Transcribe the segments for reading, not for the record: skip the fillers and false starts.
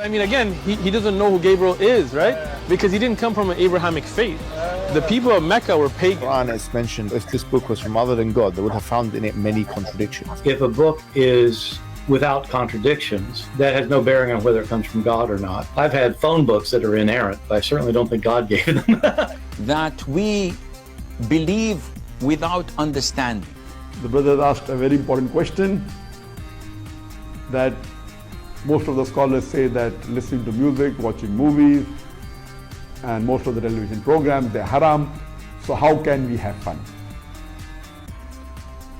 I mean, again, he doesn't know who Gabriel is, right? Because he didn't come from an Abrahamic faith. The people of Mecca were pagan. Quran is mentioned, if this book was from other than God, they would have found in it many contradictions. If a book is without contradictions, that has no bearing on whether it comes from God or not. I've had phone books that are inerrant, but I certainly don't think God gave them. That we believe without understanding. The brother asked a very important question, that most of the scholars say that listening to music, watching movies, and most of the television programs, they're haram. So how can we have fun?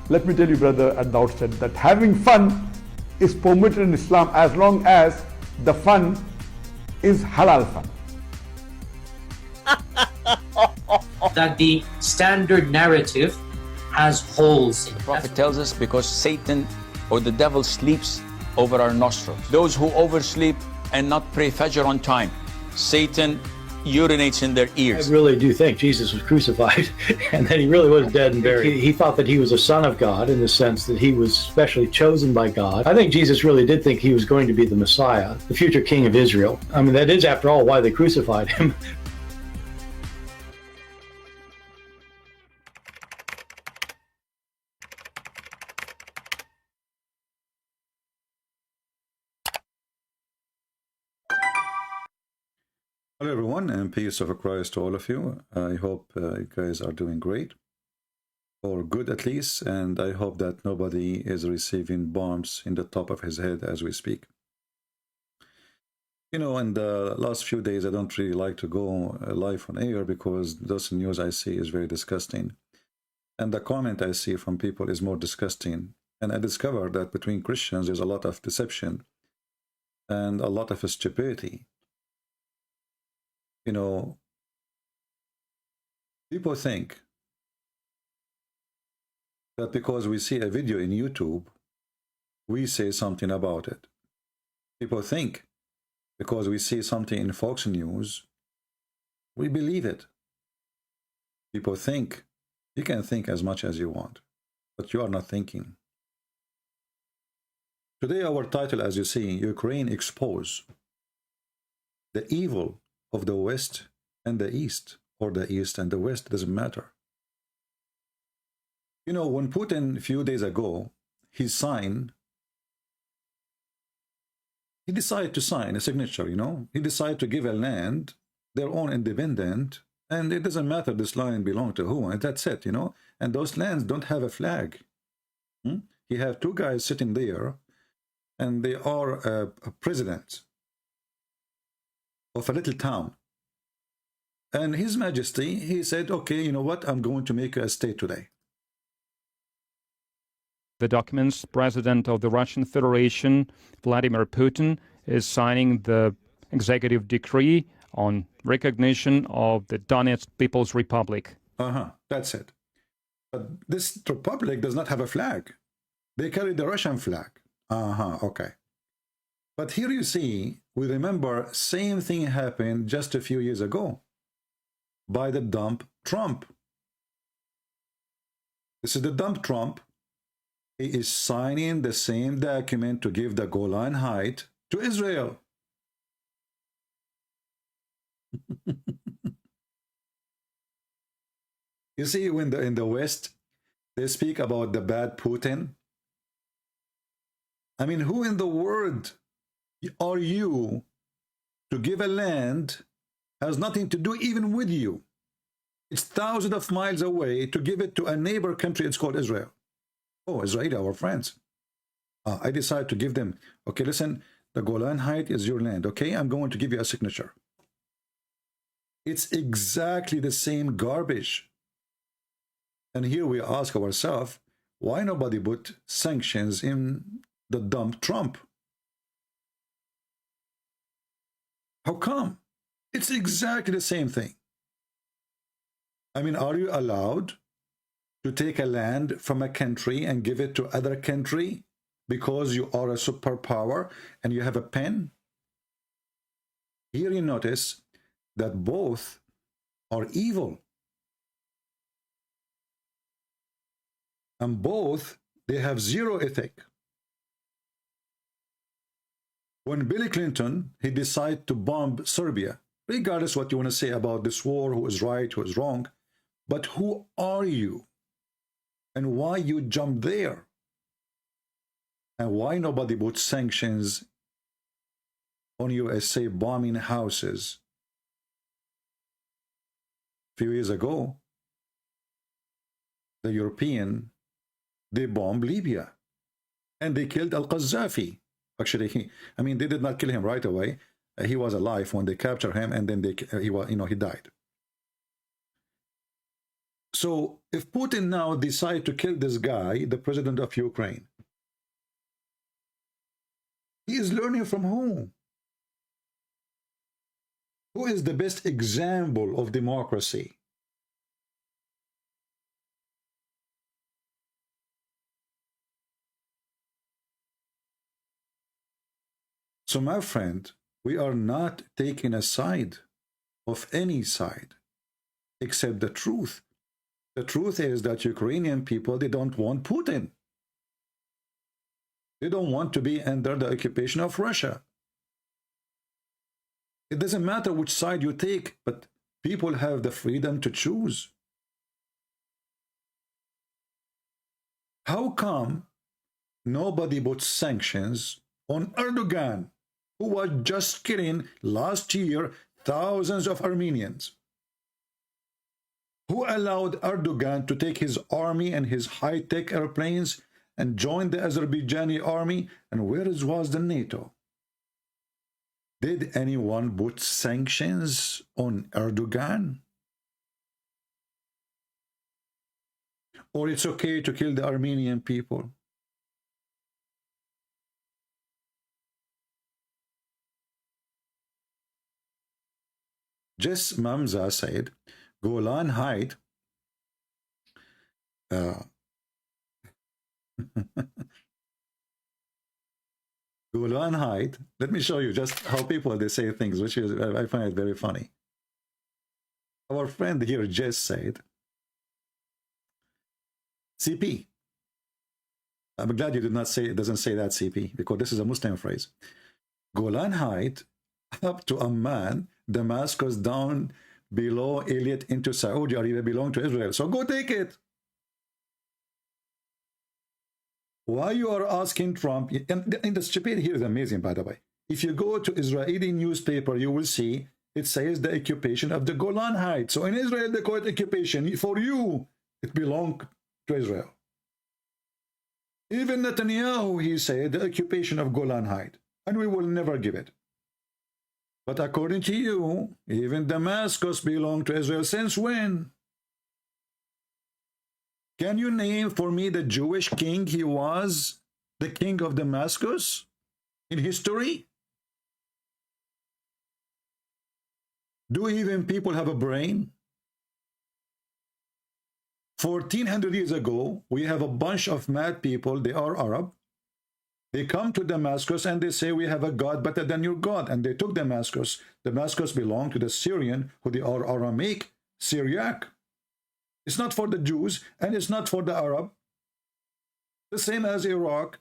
Let me tell you, brother, at the outset, that having fun is permitted in Islam as long as the fun is halal fun. That the standard narrative has holes in it. The Prophet tells us because Satan or the devil sleeps over our nostrils. Those who oversleep and not pray Fajr on time, Satan urinates in their ears. I really do think Jesus was crucified and that he really was dead and buried. He thought that he was a son of God in the sense that he was specially chosen by God. I think Jesus really did think he was going to be the Messiah, the future king of Israel. I mean, that is, after all, why they crucified him. Hello everyone, and peace of Christ to all of you. I hope you guys are doing great, or good at least, and I hope that nobody is receiving bombs in the top of his head as we speak. You know, in the last few days I don't really like to go live on air because those news I see is very disgusting, and the comment I see from people is more disgusting. And I discovered that between Christians there's a lot of deception and a lot of stupidity. You know, people think that because we see a video in YouTube, we say something about it. People think because we see something in Fox News, we believe it. People think you can think as much as you want, but you are not thinking. Today our title, as you see, Ukraine expose the evil of the West and the East, or the East and the West, doesn't matter. You know, when Putin a few days ago, he decided to sign a signature, you know, he decided to give a land their own independent, and it doesn't matter this land belong to who, and that's it, you know, and those lands don't have a flag. He have two guys sitting there, and they are a president of a little town, and His Majesty, he said, okay, you know what, I'm going to make a state today. The documents, President of the Russian Federation, Vladimir Putin, is signing the executive decree on recognition of the Donetsk People's Republic. That's it. But this republic does not have a flag. They carry the Russian flag. Okay. But here you see, we remember same thing happened just a few years ago by the dump Trump. This is the dump Trump. He is signing the same document to give the Golan Heights to Israel. You see, when in the West, they speak about the bad Putin. I mean, who in the world are you to give a land has nothing to do even with you? It's thousands of miles away to give it to a neighbor country. It's called Israel. Oh, Israeli, our friends. I decide to give them, okay, listen, the Golan Heights is your land. Okay, I'm going to give you a signature. It's exactly the same garbage. And here we ask ourselves, why nobody put sanctions in the dump Trump? How come? It's exactly the same thing. I mean, are you allowed to take a land from a country and give it to other country because you are a superpower and you have a pen? Here you notice that both are evil. And both, they have zero ethic. When Bill Clinton, he decided to bomb Serbia, regardless what you want to say about this war, who is right, who is wrong, but who are you? And why you jump there? And why nobody put sanctions on USA bombing houses? A few years ago, the European, they bombed Libya and they killed Al-Qaddafi. Actually, they did not kill him right away. He was alive when they captured him, and then he died. So if Putin now decide to kill this guy, the president of Ukraine, he is learning from whom? Who is the best example of democracy? So my friend, we are not taking a side of any side except the truth. The truth is that Ukrainian people, they don't want Putin. They don't want to be under the occupation of Russia. It doesn't matter which side you take, but people have the freedom to choose. How come nobody put sanctions on Erdogan, who was just killing last year thousands of Armenians? Who allowed Erdogan to take his army and his high-tech airplanes and join the Azerbaijani army? And where was the NATO? Did anyone put sanctions on Erdogan? Or it's okay to kill the Armenian people? Jess Mamza said, Golan Height Golan Height, let me show you just how people they say things, which is, I find it very funny. Our friend here, Jess, said, CP. I'm glad you did not say, it doesn't say that CP, because this is a Muslim phrase. Golan Height, up to Amman, Damascus, down below Elliot into Saudi Arabia, belong to Israel. So go take it. Why you are asking Trump? And the stupidity here is amazing, by the way. If you go to Israeli newspaper, you will see it says the occupation of the Golan Heights. So in Israel, they call it occupation. For you, it belongs to Israel. Even Netanyahu, he said, the occupation of Golan Heights, and we will never give it. But according to you, even Damascus belonged to Israel. Since when? Can you name for me the Jewish king he was, the king of Damascus, in history? Do even people have a brain? 1400 years ago, we have a bunch of mad people, they are Arab. They come to Damascus and they say, we have a God better than your God. And they took Damascus. Damascus belonged to the Syrian, who they are Aramaic, Syriac. It's not for the Jews, and it's not for the Arab. The same as Iraq.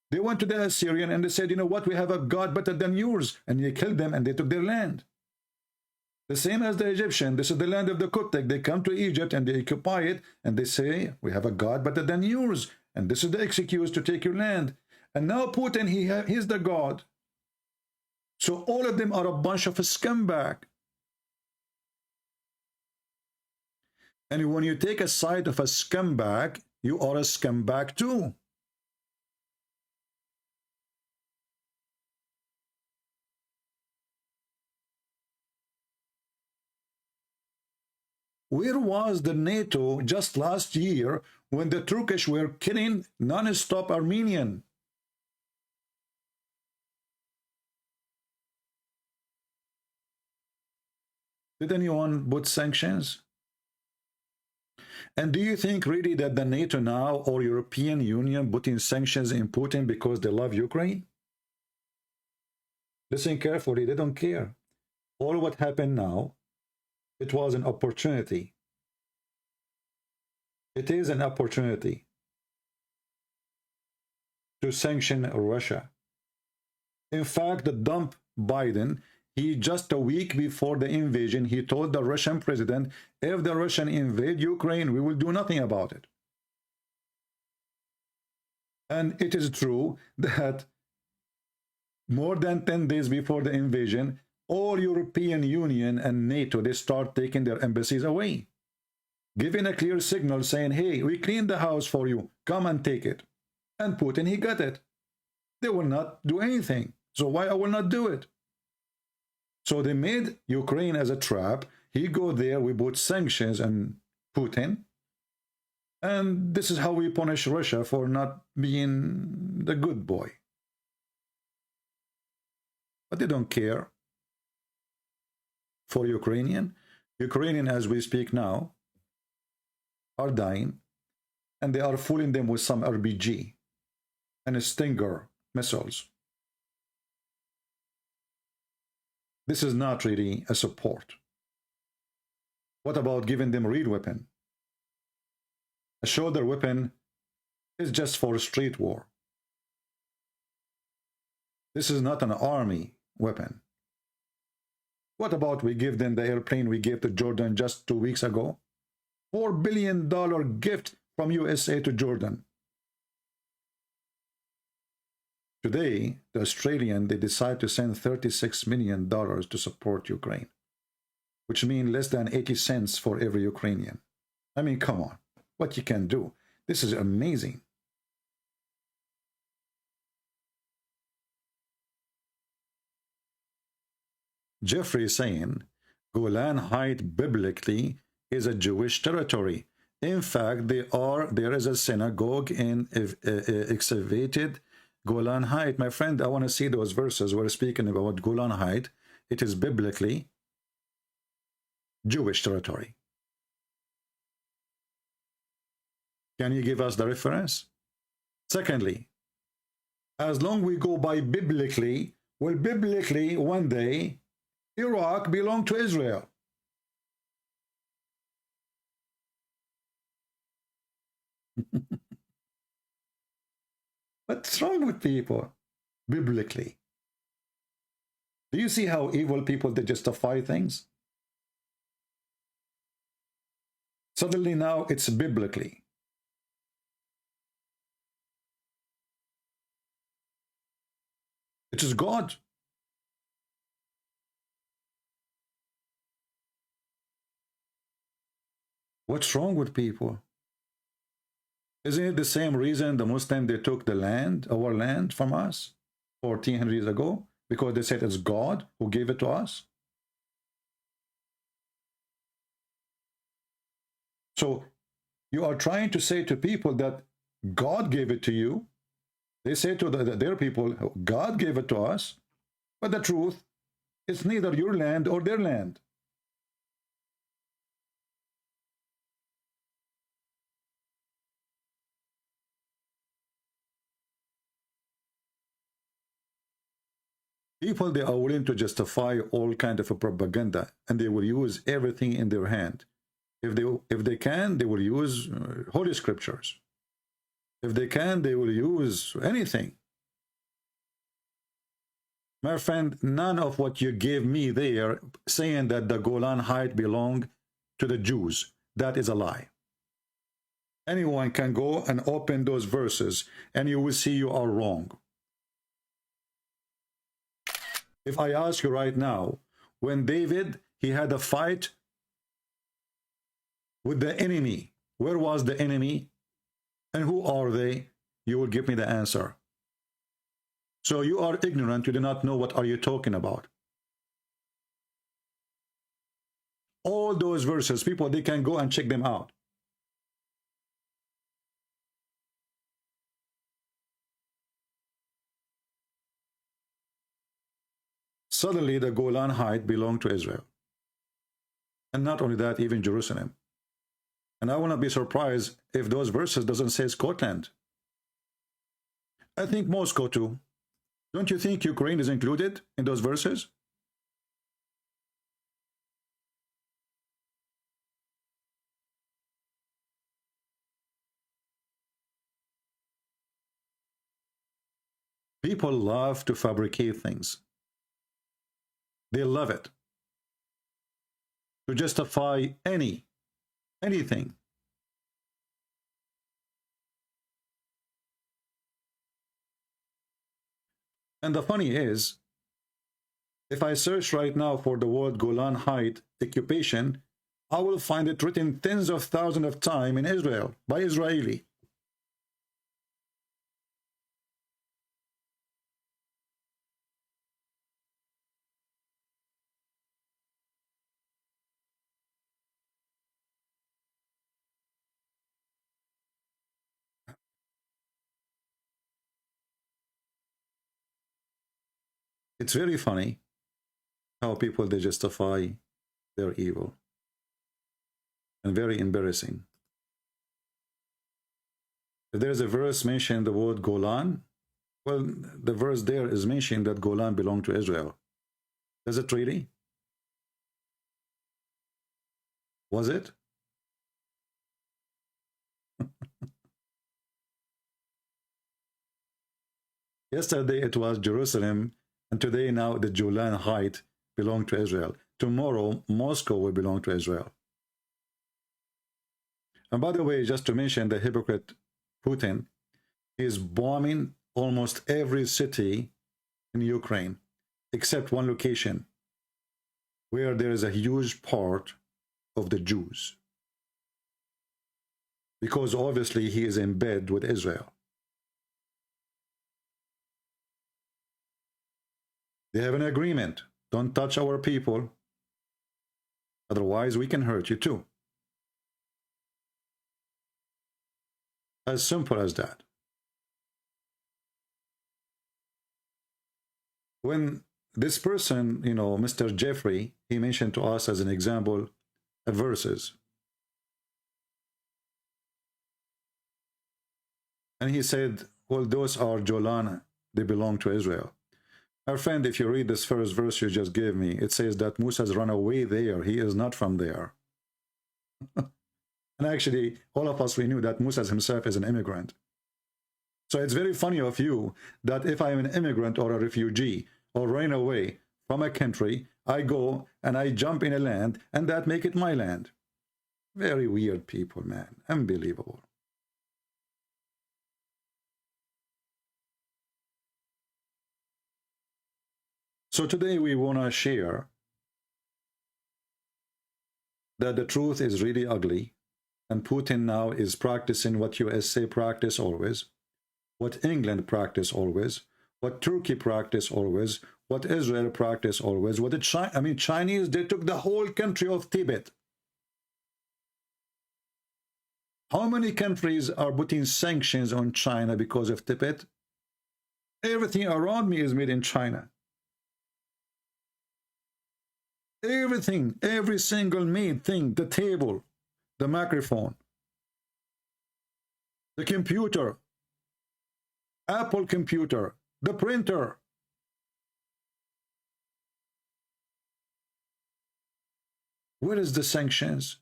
They went to the Assyrian and they said, you know what, we have a God better than yours. And they killed them and they took their land. The same as the Egyptian. This is the land of the Coptic. They come to Egypt and they occupy it and they say, we have a God better than yours. And this is the excuse to take your land. And now Putin, he's the God. So all of them are a bunch of scumbag. And when you take a side of a scumbag, you are a scumbag too. Where was the NATO just last year when the Turkish were killing non-stop Armenian? Did anyone put sanctions? And do you think really that the NATO now or European Union putting sanctions in Putin because they love Ukraine? Listen carefully, they don't care. All what happened now, it was an opportunity. It is an opportunity to sanction Russia. In fact, the dump Biden, he just a week before the invasion, he told the Russian president, if the Russian invade Ukraine, we will do nothing about it. And it is true that more than 10 days before the invasion, all European Union and NATO, they start taking their embassies away, giving a clear signal saying, hey, we cleaned the house for you, come and take it. And Putin, he got it. They will not do anything. So why I will not do it? So they made Ukraine as a trap. He go there, we put sanctions on Putin. And this is how we punish Russia for not being the good boy. But they don't care for Ukrainian. Ukrainian, as we speak now, are dying, and they are fooling them with some RPG and Stinger missiles. This is not really a support. What about giving them real weapon? A shoulder weapon is just for street war. This is not an army weapon. What about we give them the airplane we gave to Jordan just 2 weeks ago? $4 billion gift from USA to Jordan. Today, the Australian, they decide to send $36 million to support Ukraine, which means less than 80 cents for every Ukrainian. I mean, come on, what you can do. This is amazing. Jeffrey is saying, Golan Heights biblically is a Jewish territory. In fact, there is a synagogue in excavated Golan Heights. My friend, I want to see those verses. We're speaking about Golan Heights. It is biblically Jewish territory. Can you give us the reference? Secondly, as long we go by biblically, well, biblically, one day, Iraq belonged to Israel. What's wrong with people? Biblically. Do you see how evil people, they justify things? Suddenly now it's biblically. It is God. What's wrong with people? Isn't it the same reason the Muslims, they took the land, our land, from us 1400 years ago? Because they said it's God who gave it to us? So you are trying to say to people that God gave it to you. They say to their people, God gave it to us. But the truth, it's neither your land or their land. People, they are willing to justify all kind of a propaganda, and they will use everything in their hand. If they can, they will use holy scriptures. If they can, they will use anything. My friend, none of what you gave me there, saying that the Golan Heights belong to the Jews, that is a lie. Anyone can go and open those verses, and you will see you are wrong. If I ask you right now, when David, he had a fight with the enemy, where was the enemy and who are they? You will give me the answer. So you are ignorant, you do not know what are you talking about. All those verses, people, they can go and check them out. Suddenly the Golan Heights belong to Israel. And not only that, even Jerusalem. And I will not be surprised if those verses doesn't say Scotland. I think Moscow too. Don't you think Ukraine is included in those verses? People love to fabricate things. They love it. To justify anything. And the funny is, if I search right now for the word Golan Height occupation, I will find it written tens of thousands of times in Israel by Israeli. It's very funny how people, they justify their evil, and very embarrassing. If there's a verse mentioning the word Golan, well, the verse there is mentioning that Golan belonged to Israel. Does it really? Was it? Yesterday it was Jerusalem, and today now the Golan Height belong to Israel. Tomorrow Moscow will belong to Israel. And by the way, just to mention, the hypocrite Putin is bombing almost every city in Ukraine except one location where there is a huge part of the Jews, because obviously he is in bed with Israel. They have an agreement. Don't touch our people, otherwise we can hurt you too. As simple as that. When this person, you know, Mr. Jeffrey, he mentioned to us as an example verses. And he said, well, those are Golan, they belong to Israel. Our friend, if you read this first verse you just gave me, it says that Musa's run away there. He is not from there. And actually, all of us, we knew that Musa himself is an immigrant. So it's very funny of you that if I'm an immigrant or a refugee or run away from a country, I go and I jump in a land and that make it my land. Very weird people, man. Unbelievable. So today we want to share that the truth is really ugly, and Putin now is practicing what USA practice always, what England practice always, what Turkey practice always, what Israel practice always, what the Chinese, they took the whole country of Tibet. How many countries are putting sanctions on China because of Tibet? Everything around me is made in China. Everything, every single made thing, the table, the microphone, the computer, Apple computer, the printer. Where is the sanctions?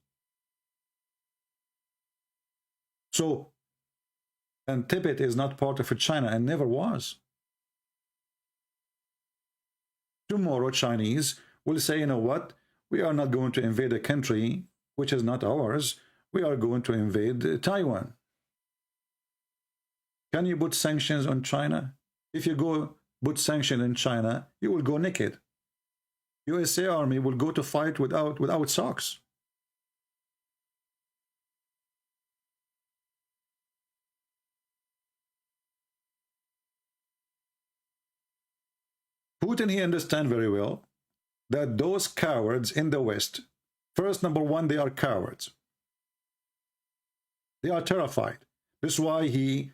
So, and Tibet is not part of China and never was. Tomorrow Chinese will say, you know what, we are not going to invade a country which is not ours. We are going to invade Taiwan. Can you put sanctions on China? If you go put sanctions in China, you will go naked. USA Army will go to fight without socks. Putin, he understands very well that those cowards in the West, first, number one, they are cowards. They are terrified. This is why he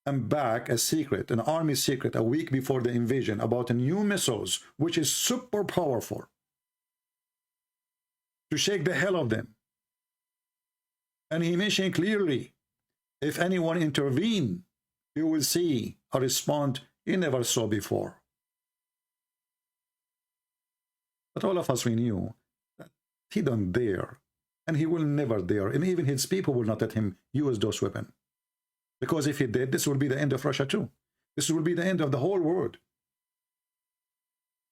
back a secret, an army secret, a week before the invasion about a new missiles, which is super powerful, to shake the hell of them. And he mentioned clearly, if anyone intervene, you will see a response you never saw before. But all of us, we knew that he don't dare, and he will never dare, and even his people will not let him use those weapons. Because if he did, this will be the end of Russia too. This will be the end of the whole world.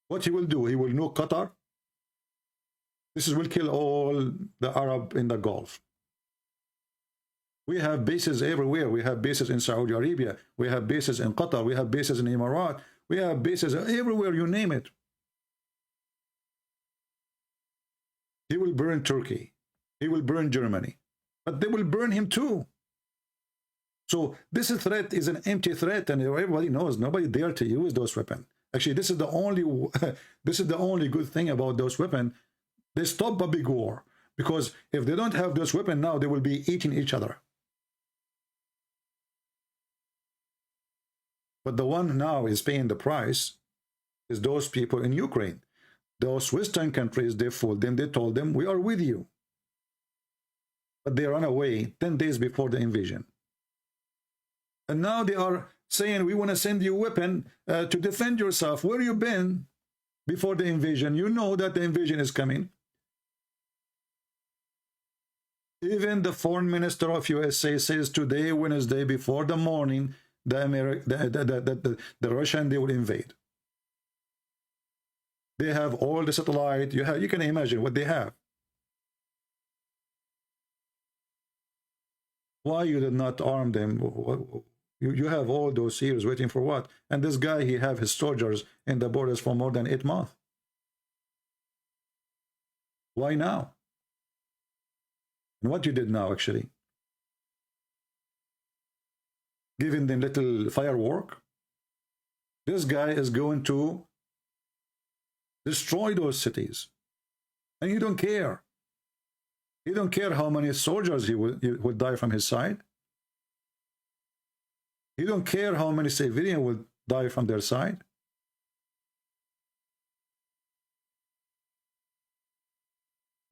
What he will do, he will nuke Qatar. This will kill all the Arab in the Gulf. We have bases everywhere. We have bases in Saudi Arabia. We have bases in Qatar. We have bases in Emirat. We have bases everywhere, you name it. He will burn Turkey. He will burn Germany. But they will burn him too. So this threat is an empty threat, and everybody knows nobody dare to use those weapons. Actually, this is the only good thing about those weapons. They stop a big war, because if they don't have those weapons now, they will be eating each other. But the one now is paying the price is those people in Ukraine. Those Western countries, they fooled them. They told them, we are with you. But they ran away 10 days before the invasion. And now they are saying, we want to send you a weapon to defend yourself. Where you been before the invasion? You know that the invasion is coming. Even the foreign minister of USA says today, Wednesday, before the morning, the Russian, they will invade. They have all the satellite. You can imagine what they have. Why you did not arm them? You have all those years waiting for what? And this guy, he have his soldiers in the borders for more than 8 months. Why now? And what you did now, actually? Giving them little firework. This guy is going to destroy those cities. And you don't care. You don't care how many soldiers he will die from his side. You don't care how many civilians will die from their side.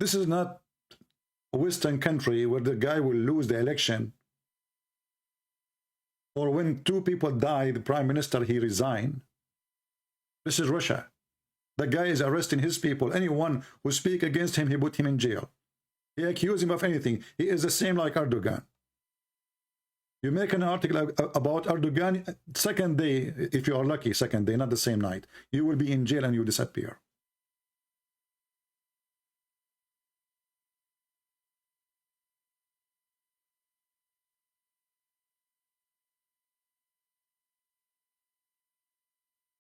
This is not a Western country where the guy will lose the election, or when 2 people die, the prime minister, he resigned. This is Russia. The guy is arresting his people. Anyone who speak against him, he put him in jail. He accuse him of anything. He is the same like Erdogan. You make an article about Erdogan, second day, if you are lucky, second day, not the same night, you will be in jail and you disappear.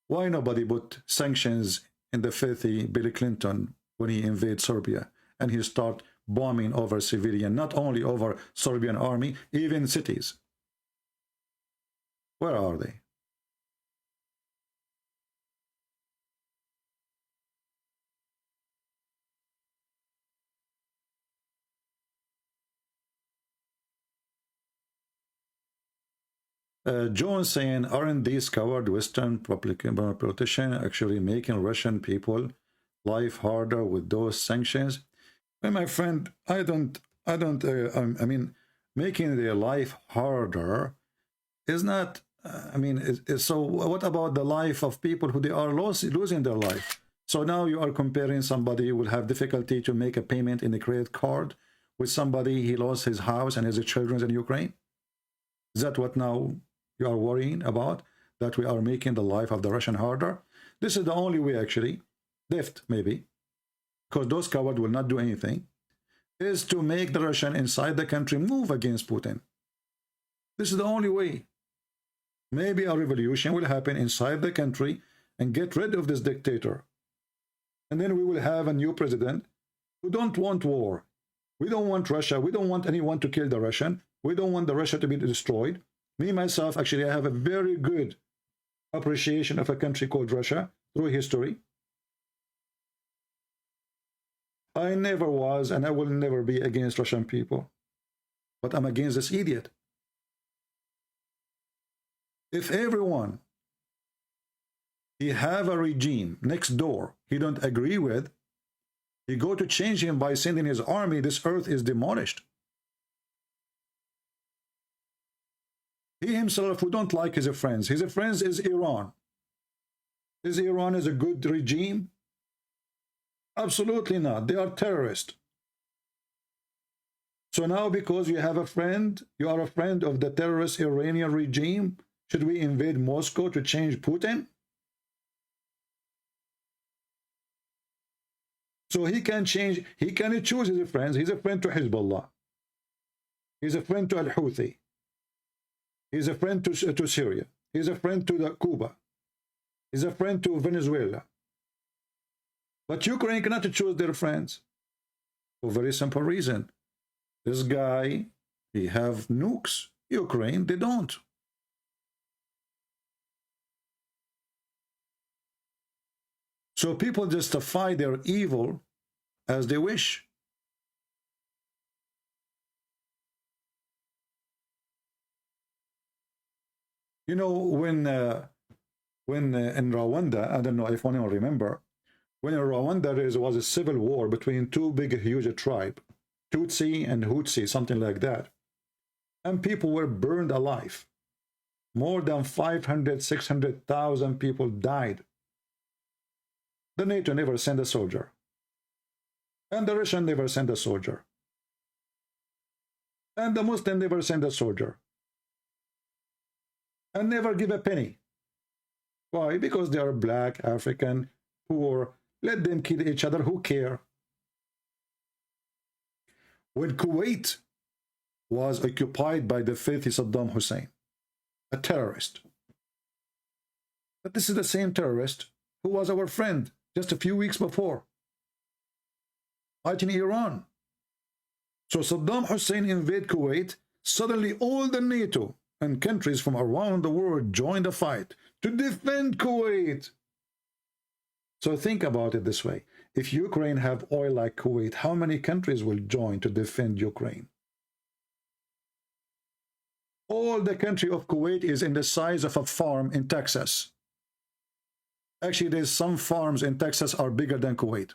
Why nobody put sanctions in the filthy Bill Clinton when he invaded Serbia and he start bombing over civilian, not only over Serbian army, even cities? Where are they? John saying, aren't these coward Western politicians actually making Russian people life harder with those sanctions? Well, my friend, I mean, making their life harder is not, so what about the life of people who they are losing their life? So now you are comparing somebody who will have difficulty to make a payment in a credit card with somebody he lost his house and his children in Ukraine? Is that what now you are worrying about, that we are making the life of the Russian harder? This is the only way, actually, left maybe, because those cowards will not do anything, is to make the Russian inside the country move against Putin. This is the only way. Maybe a revolution will happen inside the country and get rid of this dictator. And then we will have a new president who don't want war. We don't want Russia. We don't want anyone to kill the Russian. We don't want the Russia to be destroyed. Me, myself, actually, I have a very good appreciation of a country called Russia through history. I never was, and I will never be against Russian people. But I'm against this idiot. If everyone, he have a regime next door he don't agree with, he go to change him by sending his army, this earth is demolished. He himself, who don't like his friends is Iran. Is Iran is a good regime? Absolutely not. They are terrorists. So now because you have a friend, you are a friend of the terrorist Iranian regime, Should we invade Moscow to change Putin? So he can change, he can choose his friends. He's a friend to Hezbollah. He's a friend to Al-Houthi. He's a friend to Syria. He's a friend to Cuba. He's a friend to Venezuela. But Ukraine cannot choose their friends. For a very simple reason. This guy, he have nukes. Ukraine, they don't. So people justify their evil as they wish. You know, when in Rwanda, I don't know if anyone remember, when in Rwanda there was a civil war between two big, huge tribes, Tutsi and Hutsi, something like that. And people were burned alive. More than 500, 600,000 people died. The NATO never sent a soldier. And the Russian never sent a soldier. And the Muslim never sent a soldier. And never give a penny. Why? Because they are black, African, poor. Let them kill each other. Who care? When Kuwait was occupied by the filthy Saddam Hussein, a terrorist. But this is the same terrorist who was our friend just a few weeks before, fighting Iran. So Saddam Hussein invaded Kuwait. Suddenly all the NATO and countries from around the world joined the fight to defend Kuwait. So think about it this way. If Ukraine have oil like Kuwait, how many countries will join to defend Ukraine? All the country of Kuwait is in the size of a farm in Texas. Actually, there's some farms in Texas are bigger than Kuwait.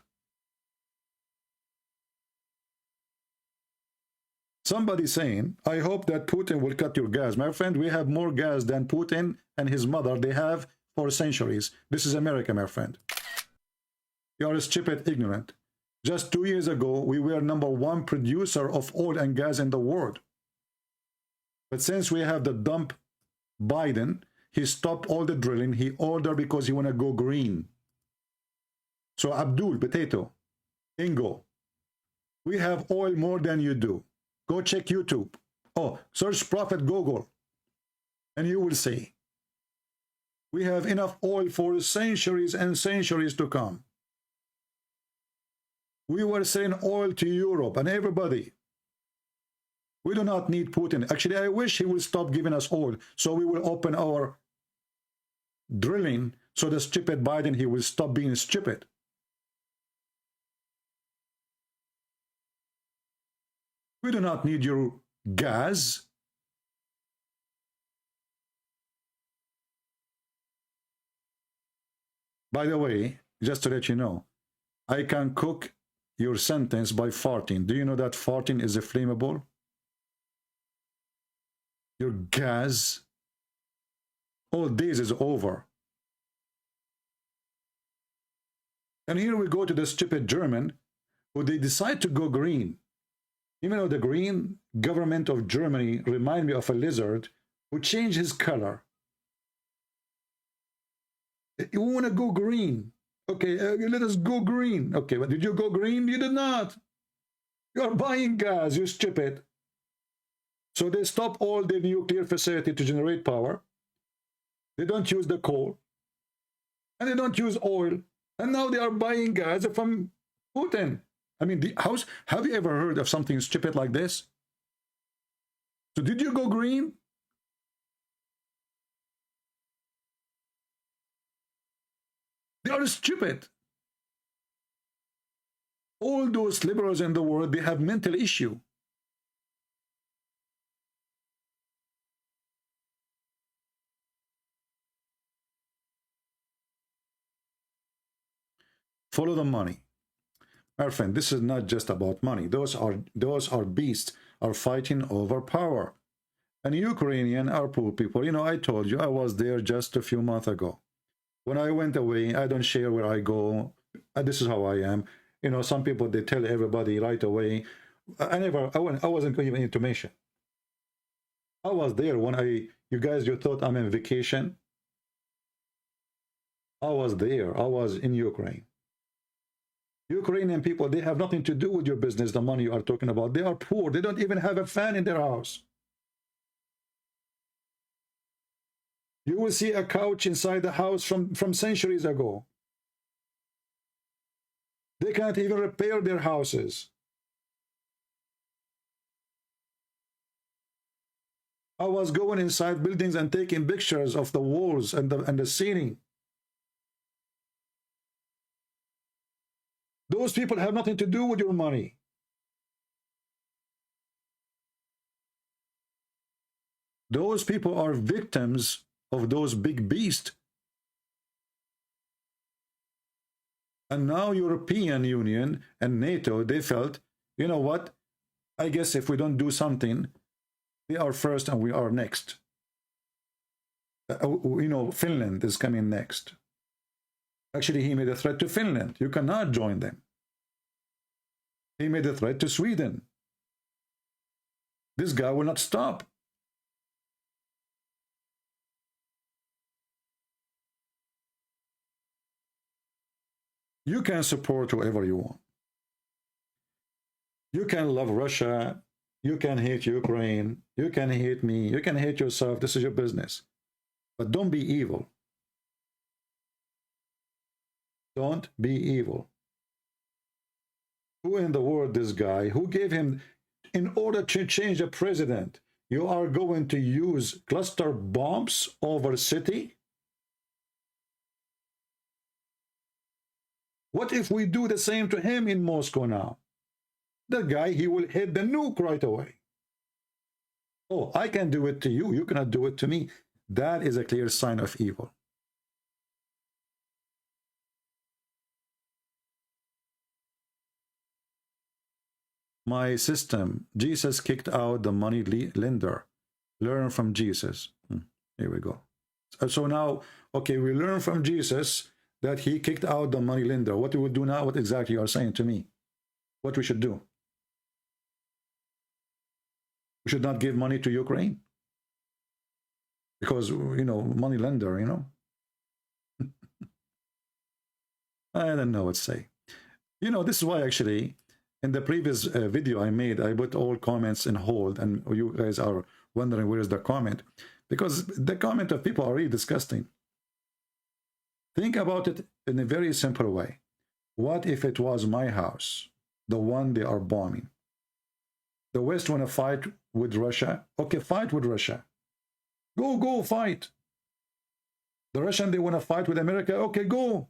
Somebody saying, I hope that Putin will cut your gas. My friend, we have more gas than Putin and his mother they have for centuries. This is America, my friend. You are stupid, ignorant. Just 2 years ago, we were #1 producer of oil and gas in the world. But since we have the dump Biden, he stopped all the drilling. He ordered because he want to go green. So Abdul, potato, Ingo, we have oil more than you do. Go check YouTube. Oh, search Prophet Google, and you will see. We have enough oil for centuries and centuries to come. We were selling oil to Europe and everybody. We do not need Putin. Actually, I wish he will stop giving us oil, so we will open our drilling, so the stupid Biden, he will stop being stupid. We do not need your gas. By the way, just to let you know, I can cook your sentence by farting. Do you know that farting is flammable? Your gas, all this is over. And here we go to the stupid German who they decide to go green. Even though the green government of Germany remind me of a lizard who changed his color. You want to go green. Okay, let us go green. Okay, but did you go green? You did not. You are buying gas, you stupid. So they stop all the nuclear facility to generate power. They don't use the coal. And they don't use oil. And now they are buying gas from Putin. I mean, have you ever heard of something stupid like this? So did you go green? They are stupid. All those liberals in the world, they have mental issue. Follow the money. My friend, this is not just about money. Those are beasts are fighting over power. And Ukrainian are poor people. You know, I told you I was there just a few months ago. When I went away, I don't share where I go. This is how I am. You know, some people, they tell everybody right away. I wasn't given information. I was there when you thought I'm on vacation. I was there. I was in Ukraine. Ukrainian people, they have nothing to do with your business, the money you are talking about. They are poor. They don't even have a fan in their house. You will see a couch inside the house from centuries ago. They can't even repair their houses. I was going inside buildings and taking pictures of the walls and the ceiling. Those people have nothing to do with your money. Those people are victims of those big beasts. And now European Union and NATO, they felt, you know what? I guess if we don't do something, they are first and we are next. You know, Finland is coming next. Actually, he made a threat to Finland. You cannot join them. He made a threat to Sweden. This guy will not stop. You can support whoever you want. You can love Russia. You can hate Ukraine. You can hate me. You can hate yourself. This is your business. But don't be evil. Don't be evil. Who in the world, this guy, who gave him, in order to change a president, you are going to use cluster bombs over city? What if we do the same to him in Moscow now? The guy, he will hit the nuke right away. Oh, I can do it to you. You cannot do it to me. That is a clear sign of evil. My system, Jesus kicked out the money lender. Learn from Jesus. Here we go. So now, okay, we learn from Jesus that he kicked out the money lender. What we would do now, what exactly you are saying to me? What we should do? We should not give money to Ukraine. Because, you know, money lender, you know. I don't know what to say. You know, this is why actually, in the previous video I made, I put all comments in hold, and you guys are wondering where is the comment, because the comment of people are really disgusting. Think about it in a very simple way. What if it was my house, the one they are bombing? The West want to fight with Russia. Okay, fight with Russia. Go fight. The Russian, they want to fight with America. Okay, go.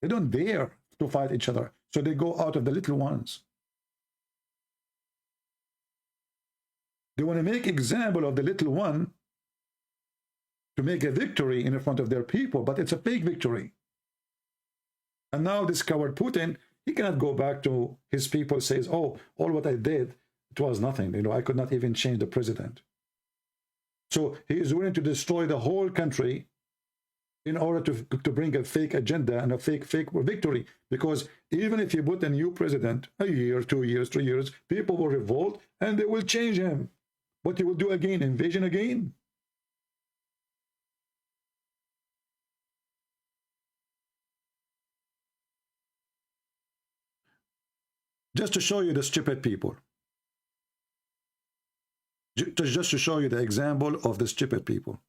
They don't dare to fight each other. So they go out of the little ones. They want to make example of the little one to make a victory in front of their people, but it's a fake victory. And now this coward Putin, he cannot go back to his people, says, oh, all what I did, it was nothing. You know, I could not even change the president. So he is willing to destroy the whole country in order to bring a fake agenda and a fake victory. Because even if you put a new president, a year, 2 years, 3 years, people will revolt and they will change him. What he will do again? Invasion again? Just to show you the stupid people. Just to show you the example of the stupid people.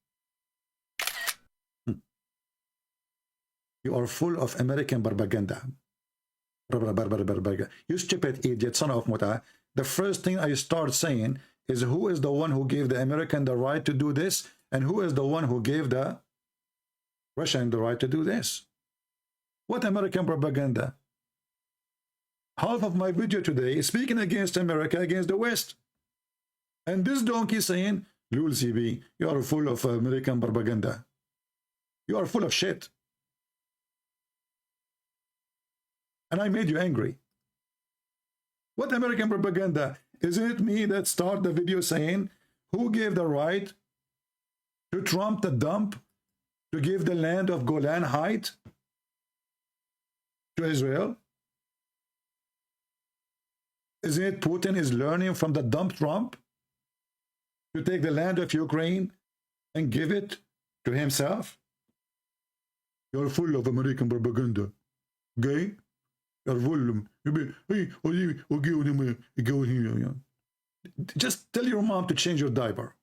You are full of American propaganda. You stupid idiot, son of Muta. The first thing I start saying is who is the one who gave the American the right to do this, and who is the one who gave the Russian the right to do this? What American propaganda? Half of my video today is speaking against America, against the West. And this donkey saying, Lul CB, you are full of American propaganda. You are full of shit. And I made you angry. What American propaganda? Isn't it me that start the video saying, who gave the right to Trump the dump to give the land of Golan Heights to Israel? Isn't it Putin is learning from the dump Trump? to take the land of Ukraine and give it to himself? You're full of American propaganda. Okay? You're full of... Just tell your mom to change your diaper.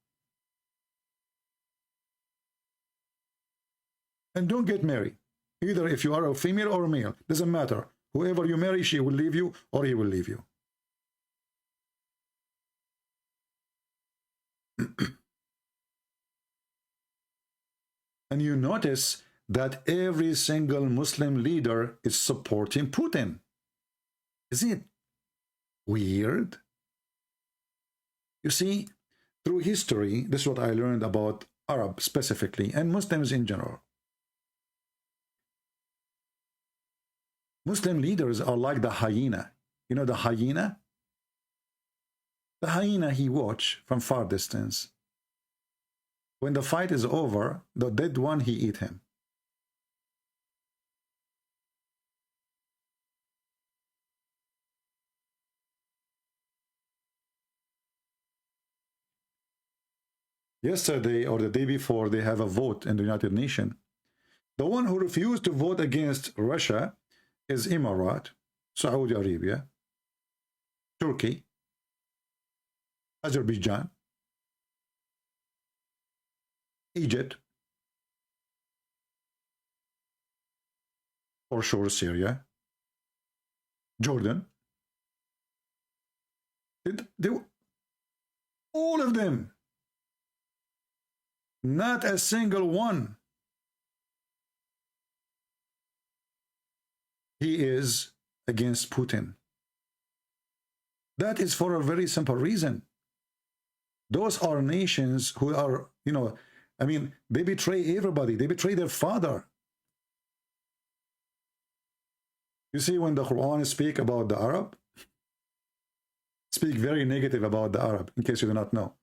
And don't get married. Either if you are a female or a male. Doesn't matter. Whoever you marry, she will leave you or he will leave you. And you notice that every single Muslim leader is supporting Putin. Isn't it weird? You see, through history, this is what I learned about Arab specifically and Muslims in general. Muslim leaders are like the hyena. You know the hyena? The hyena he watch from far distance. When the fight is over, the dead one, he eat him. Yesterday or the day before, they have a vote in the United Nations. The one who refused to vote against Russia is Emirat, Saudi Arabia, Turkey, Azerbaijan, Egypt, for sure Syria, Jordan. All of them. Not a single one. He is against Putin. That is for a very simple reason. Those are nations who are, you know, I mean, they betray everybody. They betray their father. You see, when the Quran speak about the Arab, speak very negative about the Arab, in case you do not know.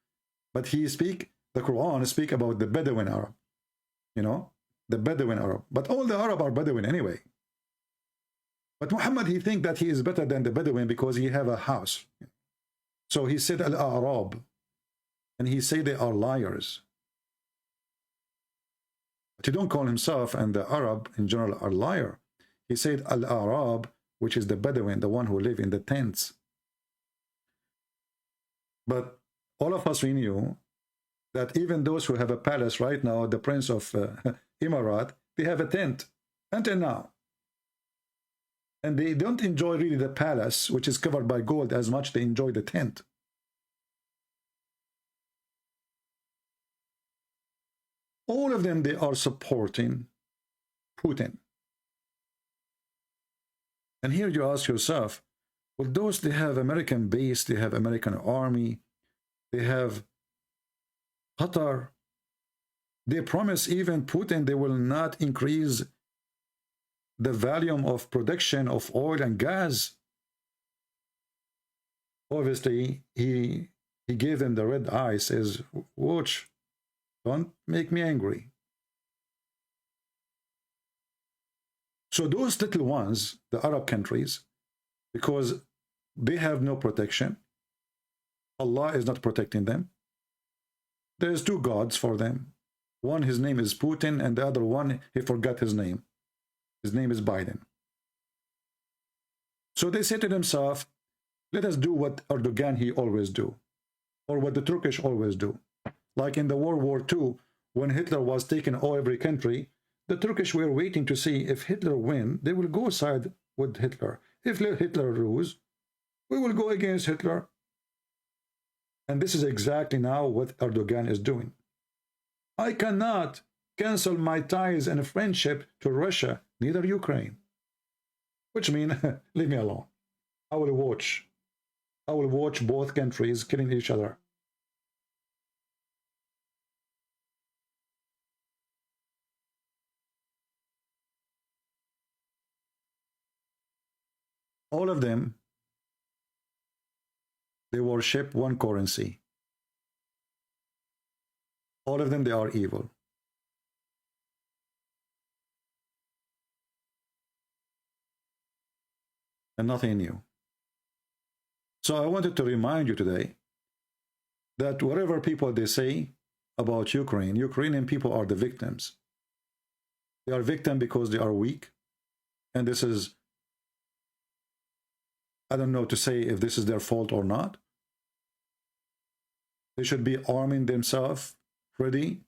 But the Quran speak about the Bedouin Arab. You know, the Bedouin Arab. But all the Arab are Bedouin anyway. But Muhammad, he think that he is better than the Bedouin because he have a house. So he said Al-Arab. And he say they are liars. But he don't call himself and the Arab in general are liar. He said Al-Arab, which is the Bedouin, the one who live in the tents. But all of us, we knew that even those who have a palace right now, the Prince of Emirat, they have a tent until now. And they don't enjoy really the palace, which is covered by gold, as much they enjoy the tent. All of them, they are supporting Putin. And here you ask yourself, well, those, they have American base, they have American army, they have Qatar. They promise even Putin they will not increase the volume of production of oil and gas. Obviously, he gave them the red eye, says, watch, don't make me angry. So those little ones, the Arab countries, because they have no protection, Allah is not protecting them. There's two gods for them. One, his name is Putin, and the other one, he forgot his name. His name is Biden. So they say to themselves, let us do what Erdogan he always do, or what the Turkish always do. Like in the World War II, when Hitler was taking over every country, the Turkish were waiting to see if Hitler win, they will go side with Hitler. If Hitler lose, we will go against Hitler. And this is exactly now what Erdogan is doing. I cannot cancel my ties and friendship to Russia, neither Ukraine. Which means, leave me alone. I will watch both countries killing each other. All of them, they worship one currency. All of them, they are evil. And nothing new. So I wanted to remind you today that whatever people they say about Ukraine, Ukrainian people are the victims. They are victims because they are weak. And this is, I don't know to say if this is their fault or not. They should be arming themselves ready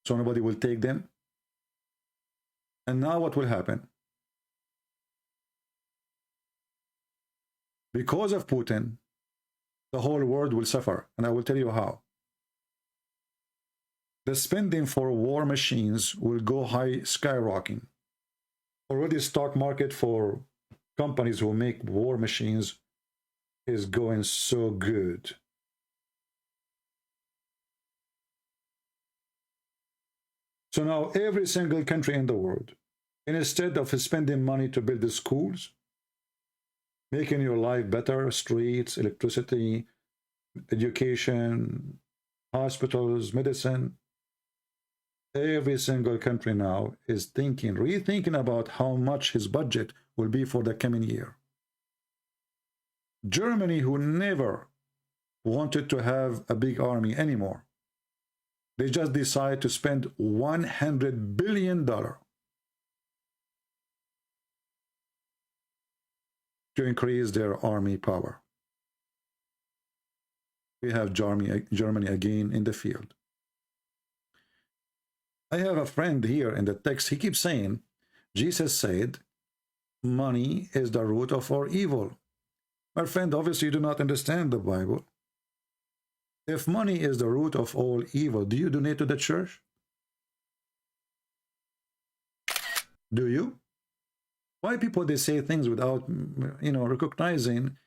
so nobody will take them. And now what will happen? Because of Putin, the whole world will suffer. And I will tell you how. The spending for war machines will go high, skyrocketing. Already stock market for companies who make war machines is going so good. So now every single country in the world, instead of spending money to build the schools, making your life better, streets, electricity, education, hospitals, medicine, every single country now is rethinking about how much his budget will be for the coming year. Germany, who never wanted to have a big army anymore, they just decide to spend $100 billion to increase their army power. We have Germany again in the field. I have a friend here in the text, he keeps saying, Jesus said, money is the root of all evil. My friend, obviously you do not understand the Bible. If money is the root of all evil, do you donate to the church? Do you? Why people they say things without, recognizing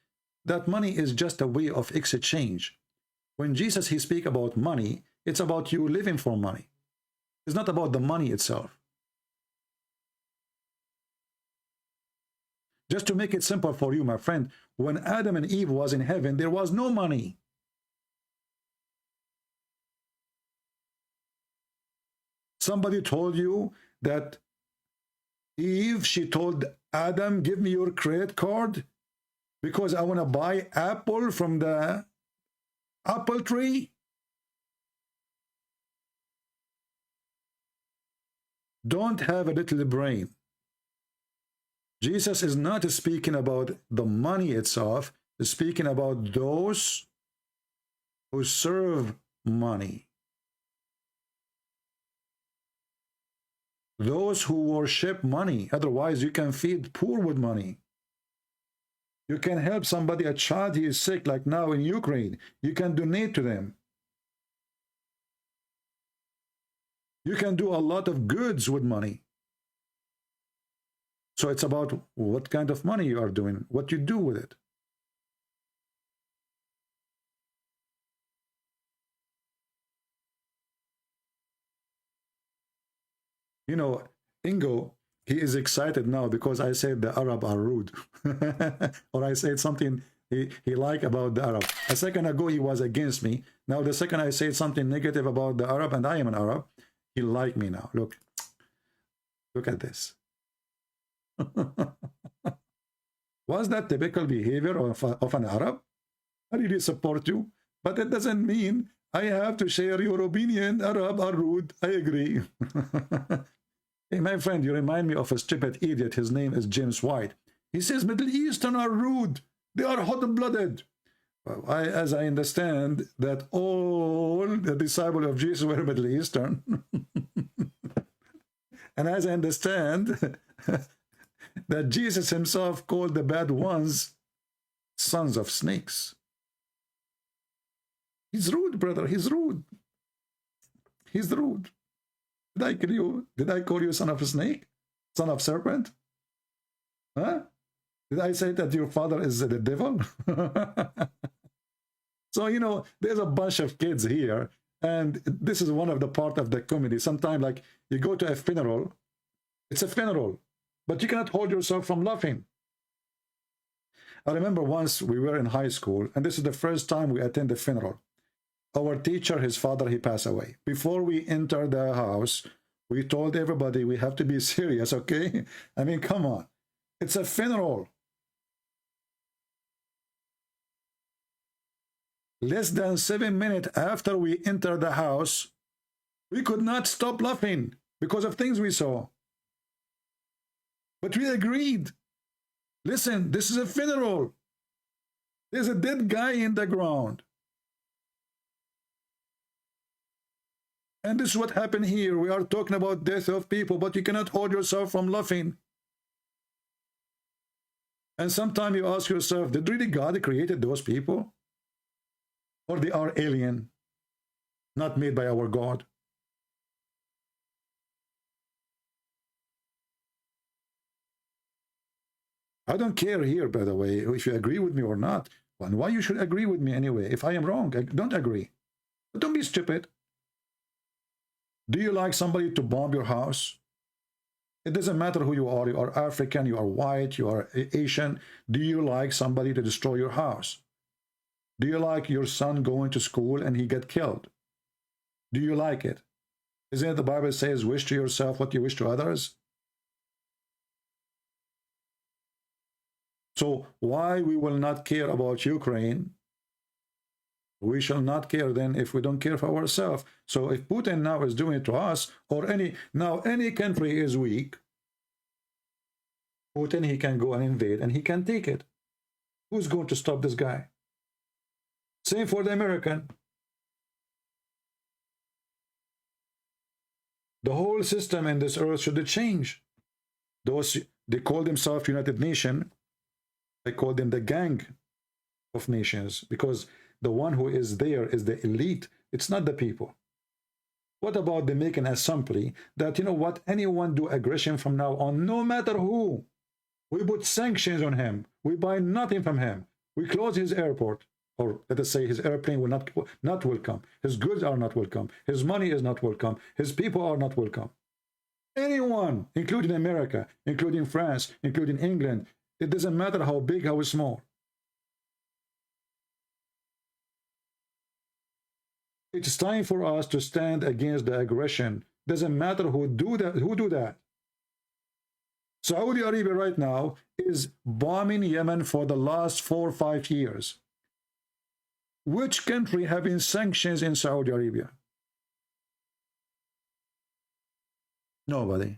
that money is just a way of exchange. When Jesus, he speak about money, it's about you living for money. It's not about the money itself. Just to make it simple for you, my friend, when Adam and Eve was in heaven, there was no money. Somebody told you that Eve, she told Adam, give me your credit card because I want to buy apple from the apple tree. Don't have a little brain. Jesus is not speaking about the money itself, he's speaking about those who serve money. Those who worship money. Otherwise, you can feed poor with money. You can help somebody, a child who is sick, like now in Ukraine. You can donate to them. You can do a lot of goods with money. So it's about what kind of money you are doing, what you do with it. You know, Ingo, he is excited now because I said the Arab are rude. Or I said something he liked about the Arab. A second ago, he was against me. Now, the second I said something negative about the Arab, and I am an Arab, he liked me now. Look at this. Was that typical behavior of an Arab? I really support you, but it doesn't mean I have to share your opinion. Arab are rude. I agree. Hey, my friend, you remind me of a stupid idiot. His name is James White. He says Middle Eastern are rude. They are hot-blooded. Well, as I understand that all the disciples of Jesus were Middle Eastern. And as I understand that Jesus himself called the bad ones sons of snakes. He's rude, brother. He's rude. He's rude. Did I kill you? Did I call you son of a snake? Son of serpent? Huh? Did I say that your father is the devil? So, you know, there's a bunch of kids here, and this is one of the part of the comedy. Sometimes, like, you go to a funeral, it's a funeral, but you cannot hold yourself from laughing. I remember once we were in high school, and this is the first time we attend the funeral. Our teacher, his father, he passed away. Before we entered the house, we told everybody we have to be serious, okay? I mean, come on. It's a funeral. less than 7 minutes after we entered the house, we could not stop laughing because of things we saw. But we agreed. Listen, this is a funeral. There's a dead guy in the ground. And this is what happened here. We are talking about death of people, but you cannot hold yourself from laughing. And sometimes you ask yourself, did really God created those people? Or they are alien, not made by our God? I don't care here, by the way, if you agree with me or not. And why you should agree with me anyway? If I am wrong, I don't agree. But don't be stupid. Do you like somebody to bomb your house? It doesn't matter who you are African, you are white, you are Asian. Do you like somebody to destroy your house? Do you like your son going to school and he get killed? Do you like it? Isn't it the Bible says, wish to yourself what you wish to others? So why we will not care about Ukraine? We shall not care then if we don't care for ourselves. So if Putin now is doing it to us, or any country is weak, Putin, he can go and invade and he can take it. Who's going to stop this guy? Same for the American. The whole system in this earth should change. Those, they call themselves United Nations. I call them the gang of nations, because the one who is there is the elite. It's not the people. What about the making assembly that, you know what, anyone do aggression from now on, no matter who, we put sanctions on him, we buy nothing from him, we close his airport, or let us say his airplane will not welcome, his goods are not welcome, his money is not welcome, his people are not welcome. Anyone, including America, including France, including England, it doesn't matter how big, how small. It's time for us to stand against the aggression. Doesn't matter who do that. Saudi Arabia right now is bombing Yemen for the last 4 or 5 years. Which country have been sanctions in Saudi Arabia? Nobody.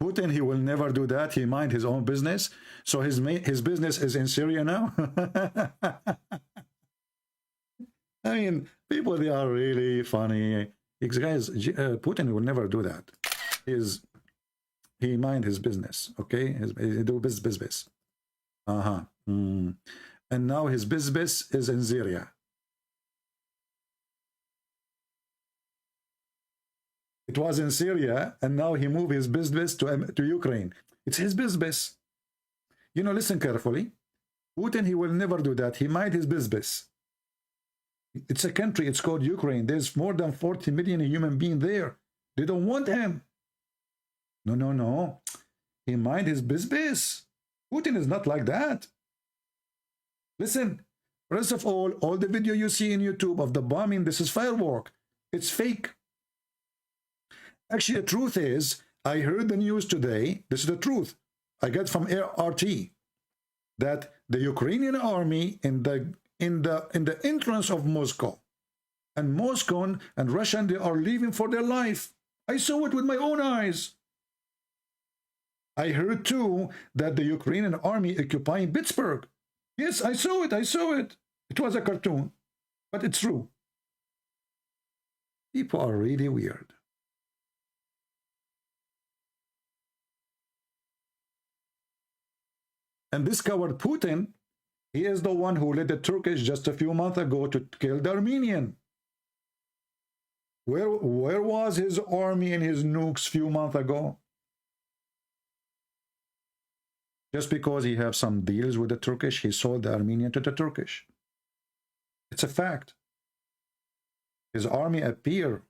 Putin, he will never do that. He mind his own business. So his business is in Syria now. I mean, people, they are really funny. Guys, Putin will never do that. He mind his business, okay? He do business. And now his business is in Syria. It was in Syria, and now he moved his business to Ukraine. It's his business. You know, listen carefully. Putin, he will never do that. He mind his business. It's a country, it's called Ukraine. There's more than 40 million human beings there. They don't want him. No. He mind his business. Putin is not like that. Listen, first of all the video you see in YouTube of the bombing, this is firework. It's fake. Actually, the truth is, I heard the news today. This is the truth. I got from RT that the Ukrainian army in the entrance of Moscow, and Moscow and Russian, they are leaving for their life. I saw it with my own eyes. I heard too that the Ukrainian army occupying Pittsburgh. Yes, I saw it. It was a cartoon, but it's true. People are really weird. And this coward Putin, he is the one who led the Turkish just a few months ago to kill the Armenian. Where was his army and his nukes few months ago? Just because he have some deals with the Turkish, he sold the Armenian to the Turkish. It's a fact. His army appear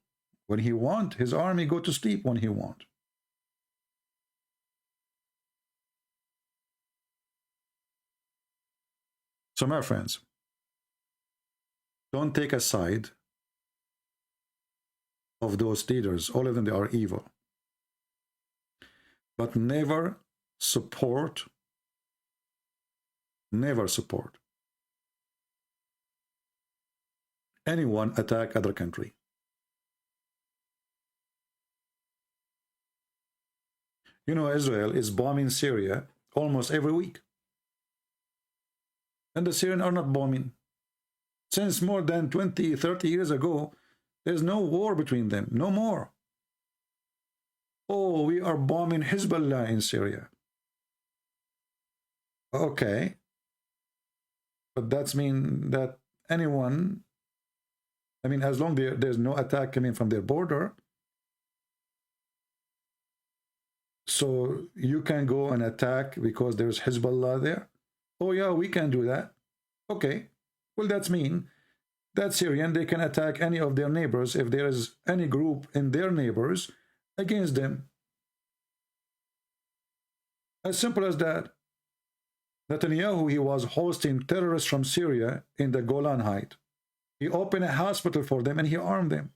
when he want. His army go to sleep when he want. So, my friends, don't take a side of those leaders. All of them, they are evil. but never support anyone attack other country. You know, Israel is bombing Syria almost every week. And the Syrians are not bombing. Since more than 20, 30 years ago, there's no war between them, no more. Oh, we are bombing Hezbollah in Syria. Okay. But that's mean that anyone, I mean, as long as there's no attack coming from their border, so you can go and attack because there's Hezbollah there? Oh yeah, we can do that. Okay. Well, that's mean that Syrian, they can attack any of their neighbors if there is any group in their neighbors against them. As simple as that. Netanyahu, he was hosting terrorists from Syria in the Golan Heights. He opened a hospital for them and he armed them.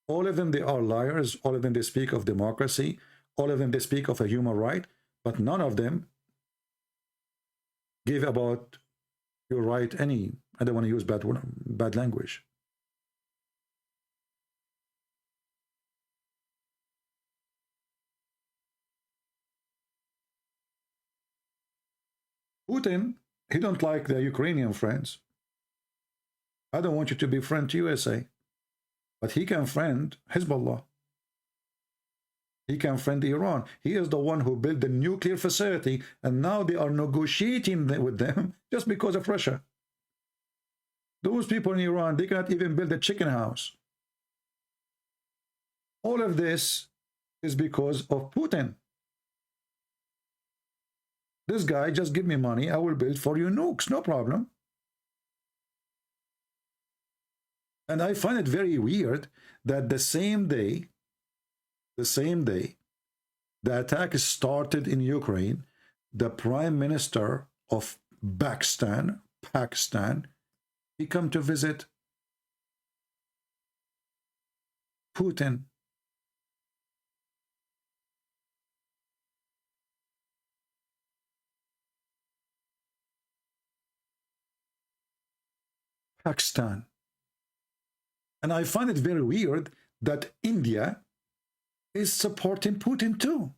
All of them, they are liars. All of them, they speak of democracy. All of them, they speak of a human right. But none of them give about your right any. I don't want to use bad language. Putin, he don't like the Ukrainian friends. I don't want you to be friend to USA. But he can friend Hezbollah. He can friend Iran. He is the one who built the nuclear facility, and now they are negotiating with them just because of Russia. Those people in Iran, they cannot even build a chicken house. All of this is because of Putin. This guy, just give me money, I will build for you nukes, no problem. And I find it very weird that the same day the attack started in Ukraine, the Prime Minister of Pakistan, he come to visit Putin. Pakistan. And I find it very weird that India is supporting Putin too.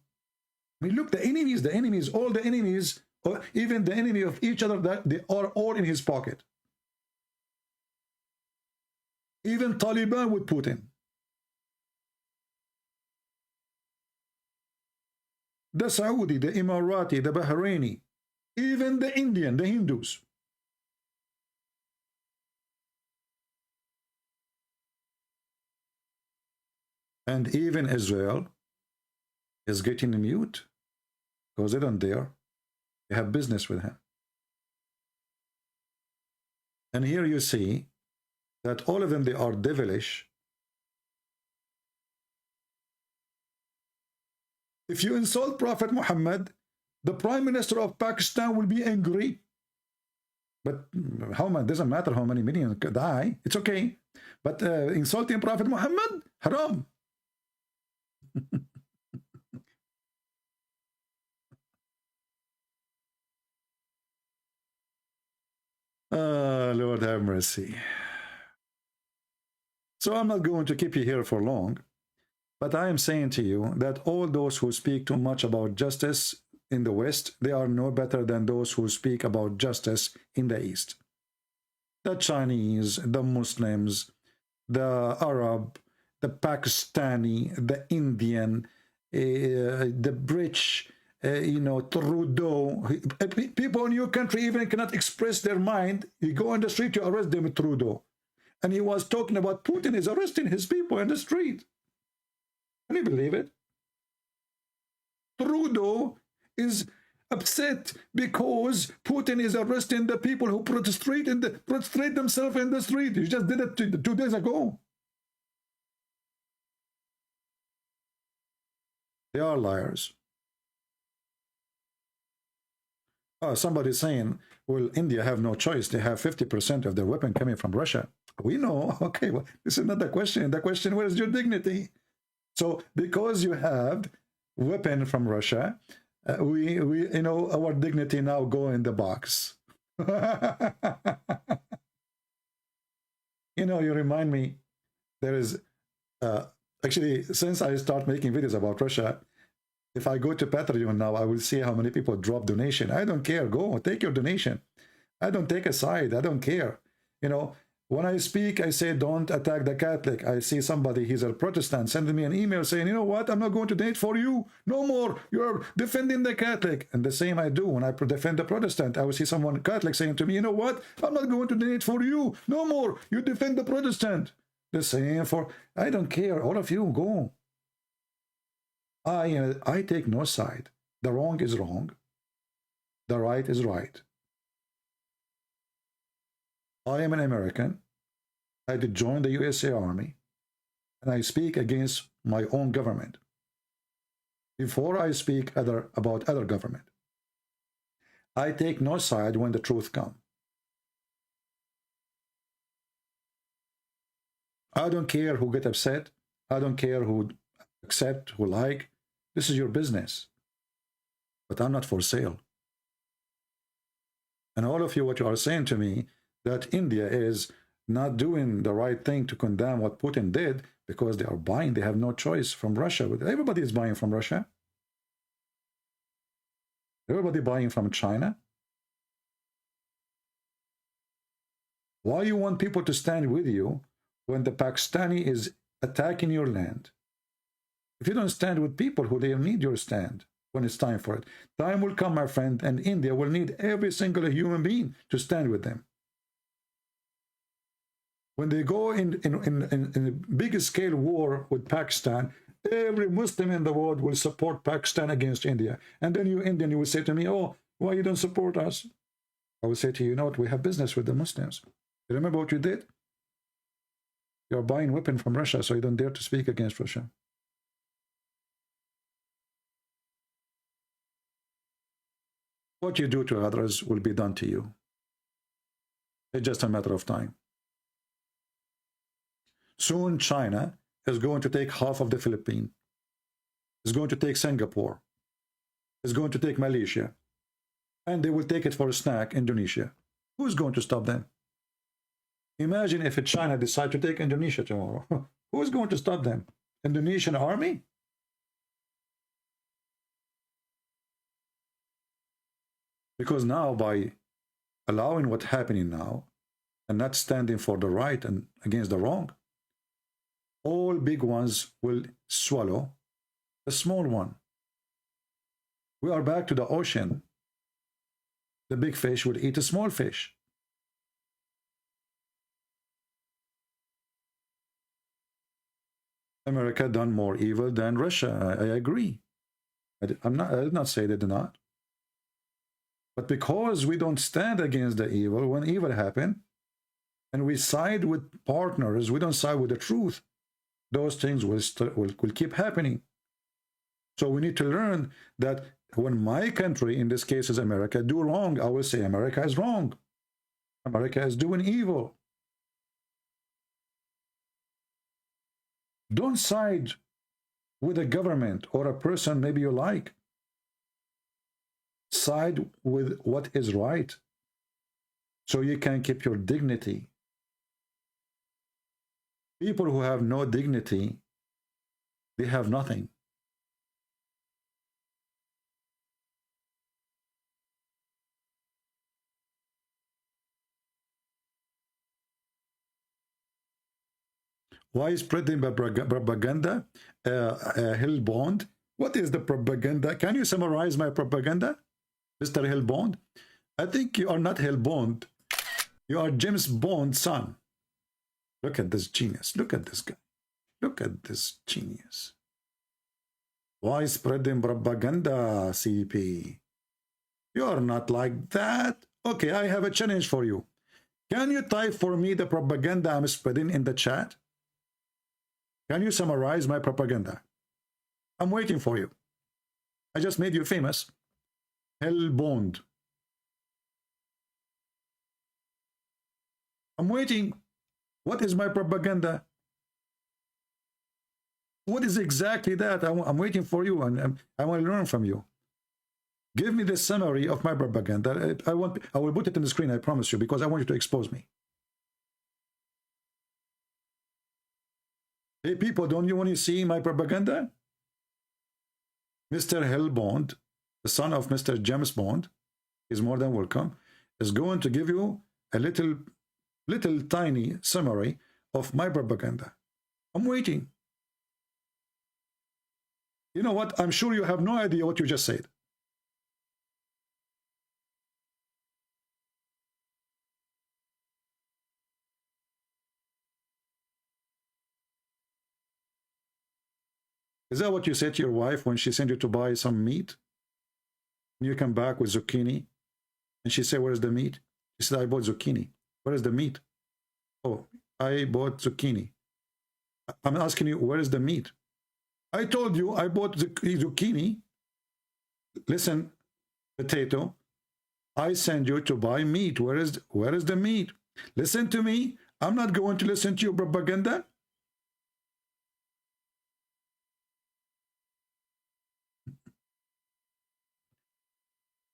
I mean, look, the enemies, all the enemies, or even the enemy of each other, that they are all in his pocket. Even Taliban with Putin. The Saudi, the Emirati, the Bahraini, even the Indian, the Hindus. And even Israel is getting mute because they don't dare. They have business with him. And here you see that all of them, they are devilish. If you insult Prophet Muhammad, the Prime Minister of Pakistan will be angry. But how much, doesn't matter how many millions die, it's okay. But insulting Prophet Muhammad, haram. Lord have mercy. So I'm not going to keep you here for long, but I am saying to you that all those who speak too much about justice in the West, they are no better than those who speak about justice in the East. The Chinese, the Muslims, the Arab, the Pakistani, the Indian, the British, Trudeau. People in your country even cannot express their mind. You go on the street, you arrest them with Trudeau. And he was talking about Putin is arresting his people in the street. Can you believe it? Trudeau is upset because Putin is arresting the people who prostrate themselves in the street. He just did it 2 days ago. They are liars. Somebody saying, well, India have no choice. They have 50% of their weapon coming from Russia. We know. Okay, well, this is not the question. The question, where is your dignity? So because you have weapon from Russia, we you know, our dignity now go in the box. You know, you remind me, there is actually, since I start making videos about Russia, if I go to Patreon now, I will see how many people drop donation. I don't care. Go take your donation. I don't take a side. I don't care. You know, when I speak, I say, don't attack the Catholic. I see somebody, he's a Protestant, sending me an email saying, you know what, I'm not going to donate for you. No more. You're defending the Catholic. And the same I do when I defend the Protestant. I will see someone Catholic saying to me, you know what, I'm not going to donate for you. No more. You defend the Protestant. The same for, I don't care. All of you, go. I take no side. The wrong is wrong. The right is right. I am an American. I did join the USA Army, and I speak against my own government before I speak about other government. I take no side when the truth comes. I don't care who get upset. I don't care who accept, who like. This is your business. But I'm not for sale. And all of you, what you are saying to me, that India is not doing the right thing to condemn what Putin did because they are buying, they have no choice from Russia. Everybody is buying from Russia. Everybody buying from China. Why you want people to stand with you when the Pakistani is attacking your land? If you don't stand with people who they need your stand when it's time for it. Time will come, my friend, and India will need every single human being to stand with them. When they go in a big scale war with Pakistan, every Muslim in the world will support Pakistan against India. And then you Indian, you will say to me, oh, why you don't support us? I will say to you, you know what, we have business with the Muslims. You remember what you did? You're buying weapon from Russia, so you don't dare to speak against Russia. What you do to others will be done to you. It's just a matter of time. Soon China is going to take half of the Philippines. It's going to take Singapore. It's going to take Malaysia. And they will take it for a snack, Indonesia. Who's going to stop them? Imagine if China decides to take Indonesia tomorrow. Who's going to stop them? Indonesian army? Because now, by allowing what's happening now and not standing for the right and against the wrong, all big ones will swallow the small one. We are back to the ocean. The big fish will eat a small fish. America done more evil than Russia. I agree. I did not say they did not. But because we don't stand against the evil, when evil happens, and we side with partners, we don't side with the truth, those things will keep happening. So we need to learn that when my country, in this case is America, do wrong, I will say America is wrong. America is doing evil. Don't side with a government or a person maybe you like. Side with what is right, so you can keep your dignity. People who have no dignity, they have nothing. Why spreading propaganda? Hellbound. What is the propaganda? Can you summarize my propaganda, Mr. Hellbound? I think you are not Hellbound. You are James Bond's son. Look at this genius. Look at this guy. Look at this genius. Why spreading propaganda, CP? You are not like that. Okay, I have a challenge for you. Can you type for me the propaganda I'm spreading in the chat? Can you summarize my propaganda? I'm waiting for you. I just made you famous. Hellbound. I'm waiting. What is my propaganda? What is exactly that? I'm waiting for you, and I want to learn from you. Give me the summary of my propaganda. I will put it in the screen, I promise you, because I want you to expose me. Hey people, don't you want to see my propaganda? Mr. Hellbond, the son of Mr. James Bond, is more than welcome, is going to give you a little tiny summary of my propaganda. I'm waiting. You know what? I'm sure you have no idea what you just said. Is that what you said to your wife when she sent you to buy some meat? And you come back with zucchini, and she said, "Where is the meat?" She said, "I bought zucchini." "Where is the meat?" "Oh, I bought zucchini." I'm asking you, where is the meat? I told you I bought the zucchini. Listen, potato, I send you to buy meat. Where is the meat? Listen to me. I'm not going to listen to your propaganda.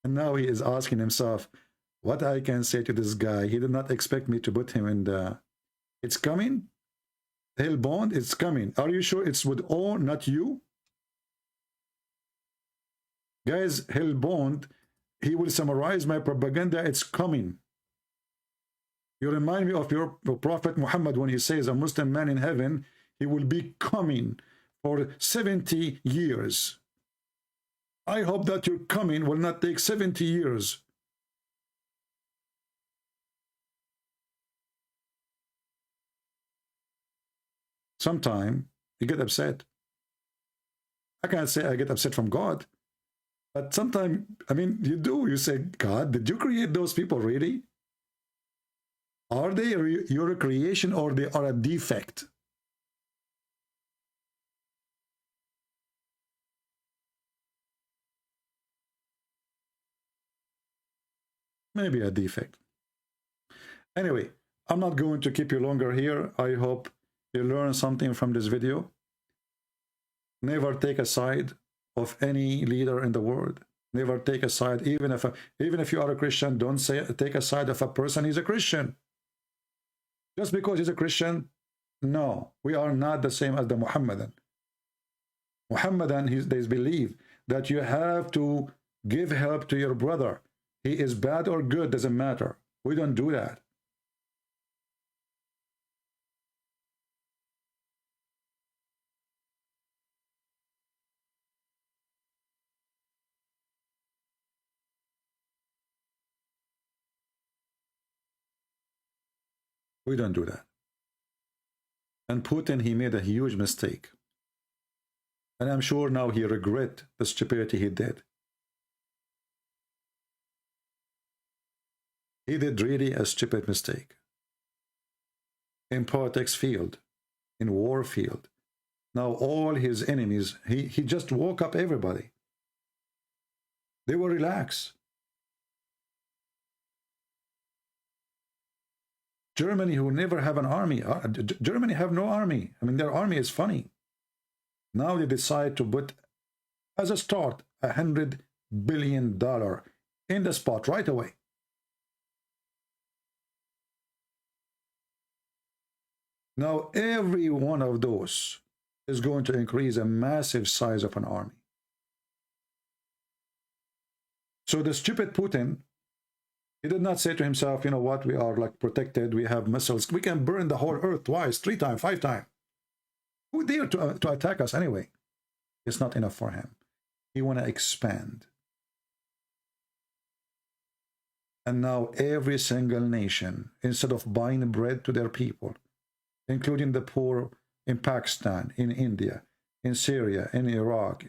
And now he is asking himself what I can say to this guy. He did not expect me to put him in the... It's coming? Hellbond, it's coming. Are you sure it's with O, not you? Guys, Hellbond, he will summarize my propaganda. It's coming. You remind me of your Prophet Muhammad when he says a Muslim man in heaven, he will be coming for 70 years. I hope that your coming will not take 70 years. Sometime you get upset. I can't say I get upset from God, but sometimes, I mean, you do. You say, God, did you create those people really? Are they your creation, or they are a defect? Maybe a defect. Anyway, I'm not going to keep you longer here. I hope you learn something from this video. Never take a side of any leader in the world. Never take a side, even if you are a Christian. Don't take a side of a person who's a Christian. Just because he's a Christian, no, we are not the same as the Muhammadan. Muhammadan, they believe that you have to give help to your brother. He is bad or good, doesn't matter. We don't do that. We don't do that. And Putin, he made a huge mistake. And I'm sure now he regrets the stupidity he did. He did really a stupid mistake. In politics field, in war field. Now all his enemies, he just woke up everybody. They were relaxed. Germany, who never have an army. Germany have no army. I mean, their army is funny. Now they decide to put, as a start, $100 billion in the spot right away. Now, every one of those is going to increase a massive size of an army. So the stupid Putin, he did not say to himself, you know what, we are like protected, we have missiles, we can burn the whole earth twice, 3 times, 5 times. Who dare to attack us anyway? It's not enough for him. He want to expand. And now every single nation, instead of buying bread to their people, including the poor in Pakistan, in India, in Syria, in Iraq,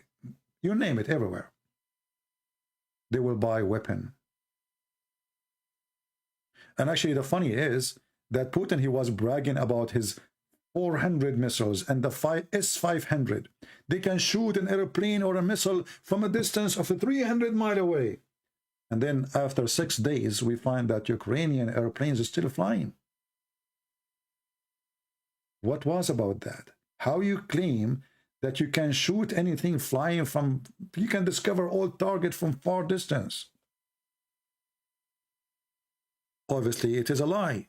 you name it, everywhere, they will buy weapon. And actually, the funny is that Putin, he was bragging about his 400 missiles and the S-500. They can shoot an airplane or a missile from a distance of 300 miles away. And then after 6 days, we find that Ukrainian airplanes are still flying. What was about that? How you claim that you can shoot anything flying from, you can discover all target from far distance? Obviously, it is a lie.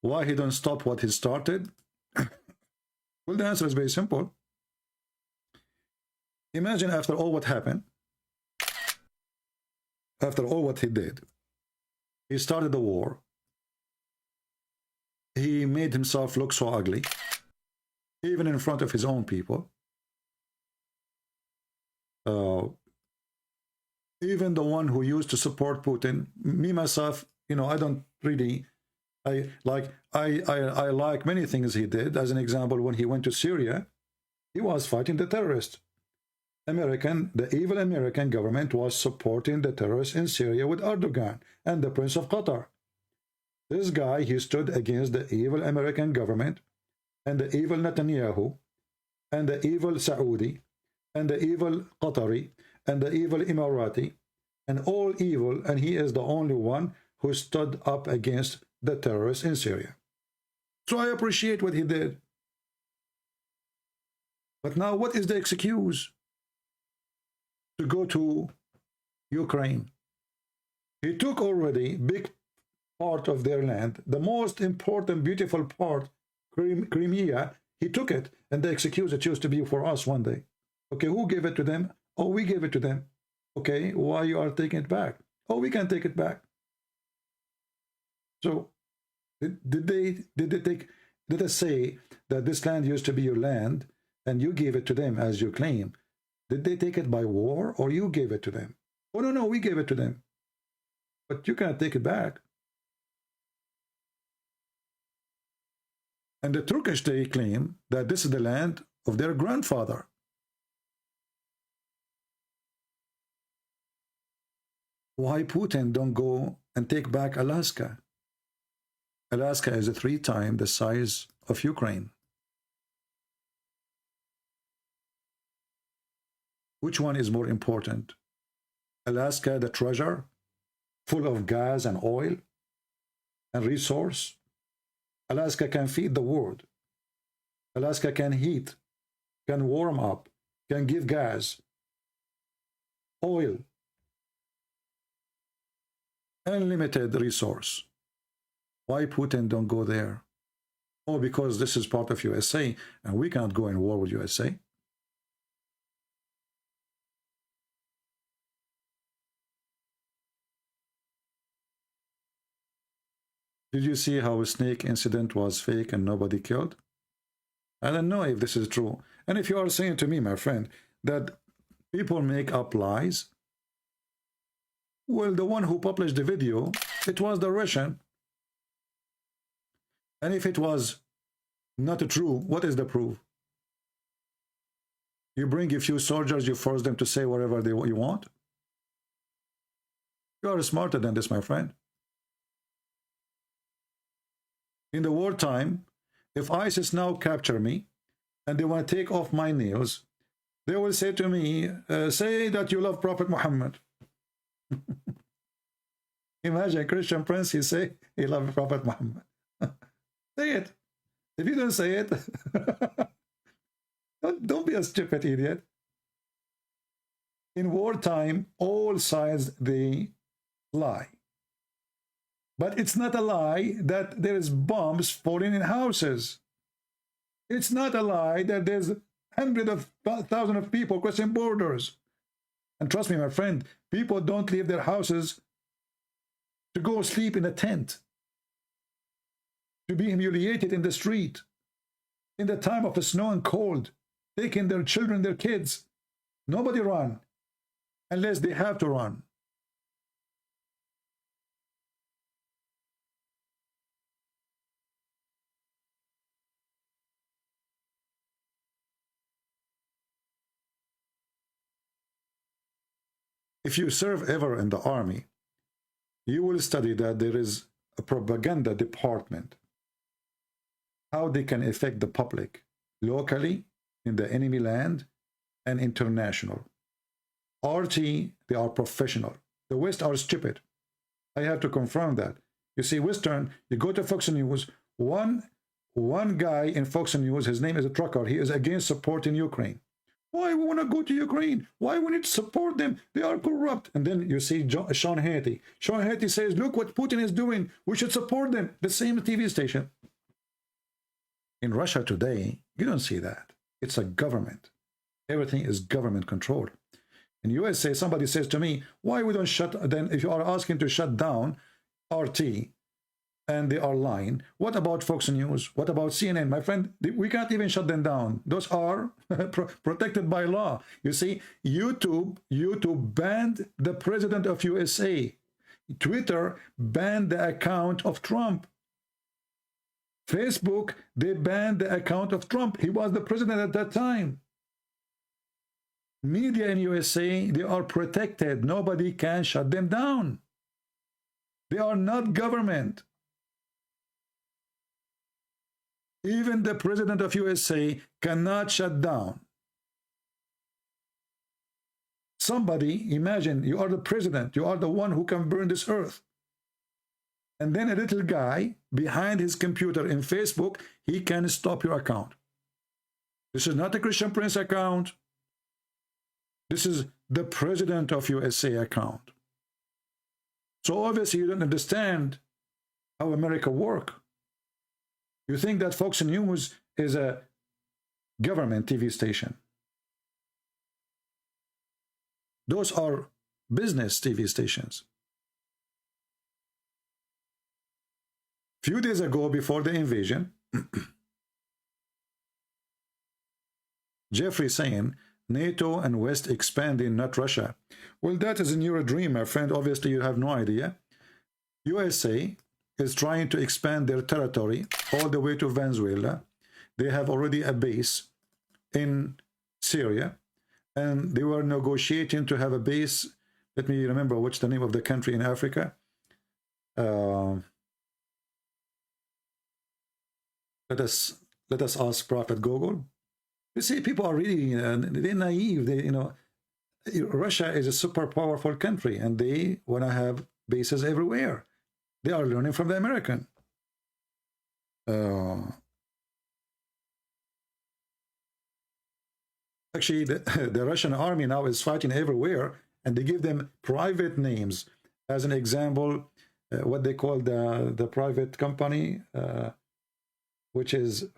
Why he don't stop what he started? Well, the answer is very simple. Imagine after all what happened, after all what he did, he started the war. He made himself look so ugly, even in front of his own people. Even the one who used to support Putin, me myself, you know, I don't really, I like many things he did. As an example, when he went to Syria, he was fighting the terrorists. The evil American government was supporting the terrorists in Syria with Erdogan and the Prince of Qatar. This guy, he stood against the evil American government and the evil Netanyahu and the evil Saudi and the evil Qatari and the evil Emirati and all evil, and he is the only one who stood up against the terrorists in Syria. So I appreciate what he did. But now what is the excuse to go to Ukraine? He took already big part of their land, the most important, beautiful part, Crimea. He took it, and the excuse it used to be for us one day. Okay, who gave it to them? Oh, we gave it to them. Okay, why you are taking it back? Oh, we can take it back. So did they say that this land used to be your land and you gave it to them as you claim? Did they take it by war or you gave it to them? Oh, no, we gave it to them. But you cannot take it back. And the Turkish, they claim that this is the land of their grandfather. Why Putin don't go and take back Alaska? Alaska is 3 times the size of Ukraine. Which one is more important? Alaska, the treasure, full of gas and oil and resource. Alaska can feed the world. Alaska can heat, can warm up, can give gas, oil, unlimited resource. Why Putin don't go there? Oh, because this is part of USA and we cannot go in war with USA. Did you see how a snake incident was fake and nobody killed? I don't know if this is true. And if you are saying to me, my friend, that people make up lies, well, the one who published the video, it was the Russian. And if it was not true, what is the proof? You bring a few soldiers, you force them to say whatever you want? You are smarter than this, my friend. In the wartime, if ISIS now capture me and they want to take off my nails, they will say to me, say that you love Prophet Muhammad. Imagine a Christian prince, he say he loves Prophet Muhammad. Say it. If you don't say it, don't be a stupid idiot. In wartime, all sides, they lie. But it's not a lie that there is bombs falling in houses. It's not a lie that there's hundreds of thousands of people crossing borders. And trust me, my friend, people don't leave their houses to go sleep in a tent, to be humiliated in the street, in the time of the snow and cold, taking their children, their kids. Nobody run unless they have to run. If you serve ever in the army, you will study that there is a propaganda department, how they can affect the public locally in the enemy land and international. RT, they are professional. The West are stupid. I have to confirm that. You see, Western, you go to Fox News, one guy in Fox News, his name is a trucker, he is against supporting Ukraine. Why we want to go to Ukraine? Why we need to support them? They are corrupt. And then you see Sean Hannity. Sean Hannity says, look what Putin is doing. We should support them. The same TV station. In Russia today, you don't see that. It's a government. Everything is government controlled. In USA, somebody says to me, why we don't shut, then if you are asking to shut down RT, and they are lying, what about Fox News? What about CNN? My friend, we can't even shut them down. Those are protected by law. You see, YouTube banned the president of USA. Twitter banned the account of Trump. Facebook, they banned the account of Trump. He was the president at that time. Media in USA, they are protected. Nobody can shut them down. They are not government. Even the president of USA cannot shut down. Somebody, imagine, you are the president, you are the one who can burn this earth. And then a little guy behind his computer in Facebook, he can stop your account. This is not a Christian Prince account. This is the president of USA account. So obviously you don't understand how America works. You think that Fox News is a government TV station. Those are business TV stations. Few days ago, before the invasion, Jeffrey saying, NATO and West expanding, not Russia. Well, that is in your dream, my friend. Obviously, you have no idea. USA is trying to expand their territory all the way to Venezuela. They have already a base in Syria, and they were negotiating to have a base. Let me remember what's the name of the country in Africa. Let us ask Prophet Google. You see, people are really they're naive. They, Russia is a super powerful country, and they want to have bases everywhere. They are learning from the American. Actually, the Russian army now is fighting everywhere, and they give them private names. As an example, what they call the private company, which is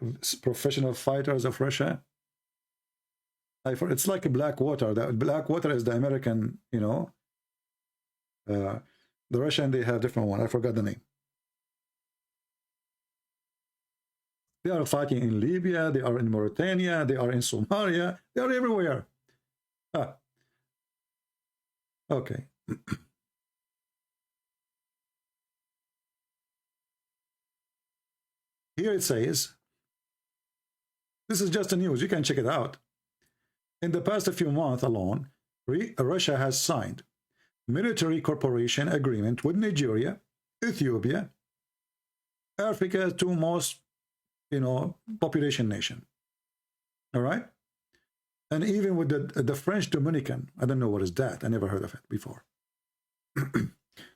Professional Fighters of Russia. It's like a Blackwater. That Blackwater is the American, the Russian, they have a different one. I forgot the name. They are fighting in Libya. They are in Mauritania. They are in Somalia. They are everywhere. Okay. Here it says, this is just the news. You can check it out. In the past few months alone, Russia has signed military cooperation agreement with Nigeria, Ethiopia, Africa's two most, population nation. All right? And even with the French Dominican, I don't know what is that. I never heard of it before.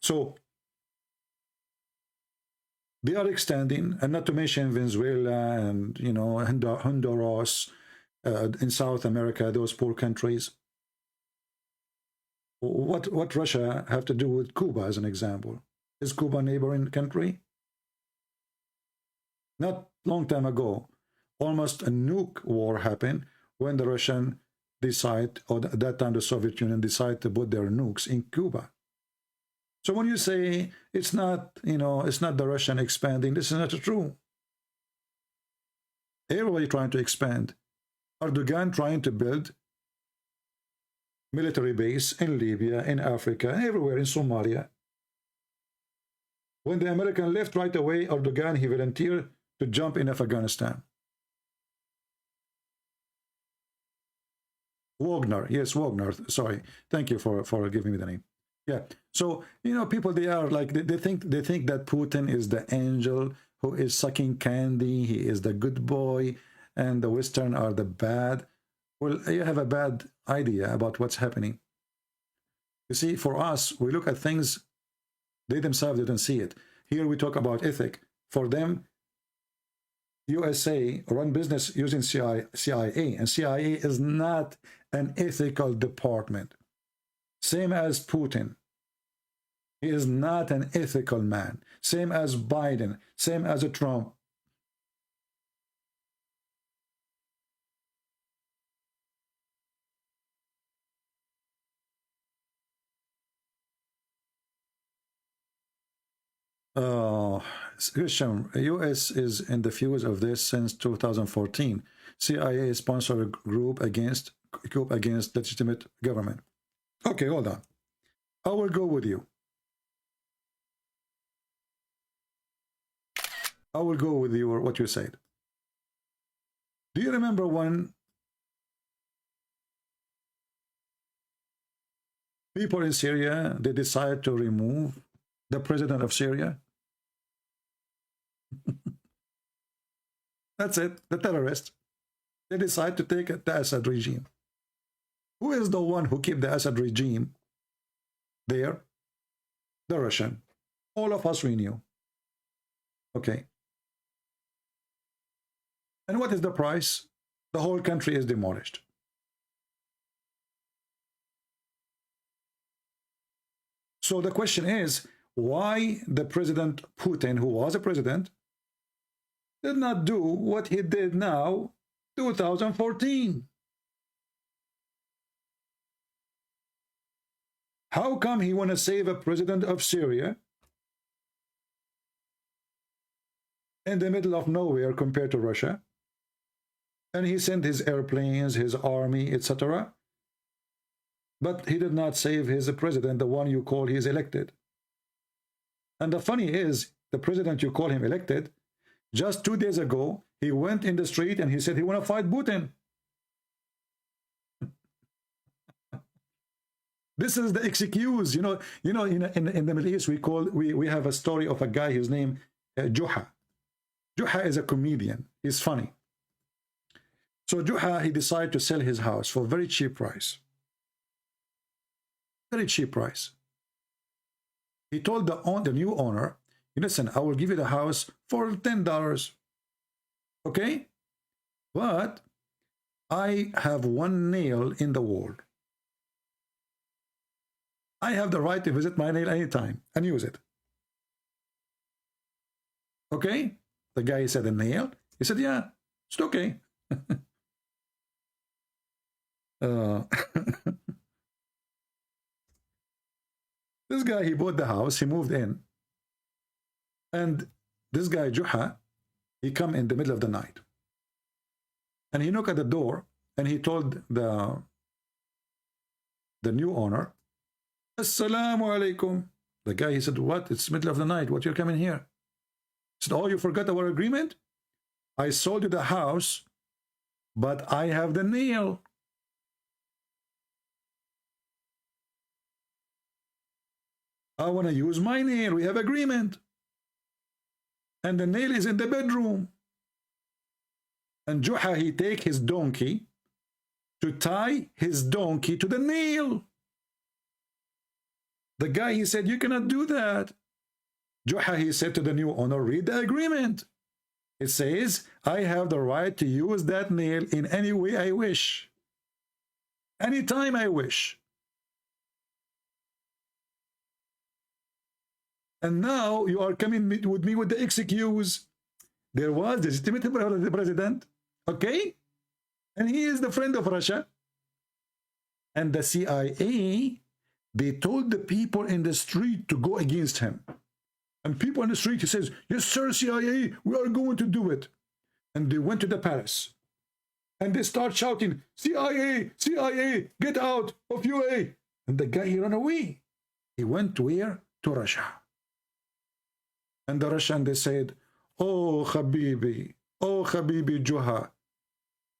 So they are extending, and not to mention Venezuela and, Honduras, in South America, those poor countries. What Russia have to do with Cuba, as an example? Is Cuba a neighboring country? Not long time ago, almost a nuke war happened when the Russian decide, or at that time the Soviet Union decided to put their nukes in Cuba. So when you say it's not, it's not the Russian expanding, this is not true. Everybody trying to expand. Erdogan trying to build military base in Libya, in Africa, everywhere, in Somalia. When the American left right away, Erdogan, he volunteered to jump in Afghanistan. Wagner, yes, Wagner, sorry. Thank you for giving me the name. Yeah, so, people, they are like, they think that Putin is the angel who is sucking candy, he is the good boy, and the Western are the bad. Well, you have a bad idea about what's happening. You see, for us, we look at things, they themselves didn't see it. Here we talk about ethic. For them, USA run business using CIA, and CIA is not an ethical department. Same as Putin. He is not an ethical man. Same as Biden. Same as a Trump. Christian, US is in the fuse of this since 2014. CIA sponsored a group against legitimate government. Okay, hold on. I will go with you. I will go with you or what you said. Do you remember when people in Syria, they decided to remove the president of Syria? That's it, the terrorists. They decide to take the Assad regime. Who is the one who kept the Assad regime there? The Russian. All of us we knew. Okay. And what is the price? The whole country is demolished. So the question is, why the President Putin, who was a president, did not do what he did now, 2014? How come he want to save a president of Syria in the middle of nowhere compared to Russia? And he sent his airplanes, his army, etc. But he did not save his president, the one you call he is elected. And the funny is, the president you call him elected, just 2 days ago, he went in the street and he said he want to fight Putin. This is the excuse, in the Middle East we have a story of a guy, his name Juha. Juha is a comedian. He's funny. So Juha, he decided to sell his house for a very cheap price. Very cheap price. He told the new owner, listen, I will give you the house for $10. Okay? But I have one nail in the wall. I have the right to visit my nail anytime and use it. Okay? The guy said, a nail? He said, yeah, it's okay. This guy, he bought the house, he moved in. And this guy, Juha, he come in the middle of the night. And he knocked at the door and he told the new owner, Assalamu alaikum. The guy, he said, what? It's middle of the night. What, you're coming here? He said, oh, you forgot our agreement? I sold you the house, but I have the nail. I want to use my nail. We have agreement. And the nail is in the bedroom. And Juha, he take his donkey to tie his donkey to the nail. The guy, he said, you cannot do that. Juha, he said to the new owner, read the agreement. It says, I have the right to use that nail in any way I wish. Anytime I wish. And now you are coming with me with the excuse. There was the legitimate president, okay? And he is the friend of Russia. And the CIA, they told the people in the street to go against him. And people in the street, he says, yes, sir, CIA, we are going to do it. And they went to the palace. And they start shouting, CIA, CIA, get out of UA. And the guy, he ran away. He went where? To Russia. And the Russian, they said, oh, Habibi Juha,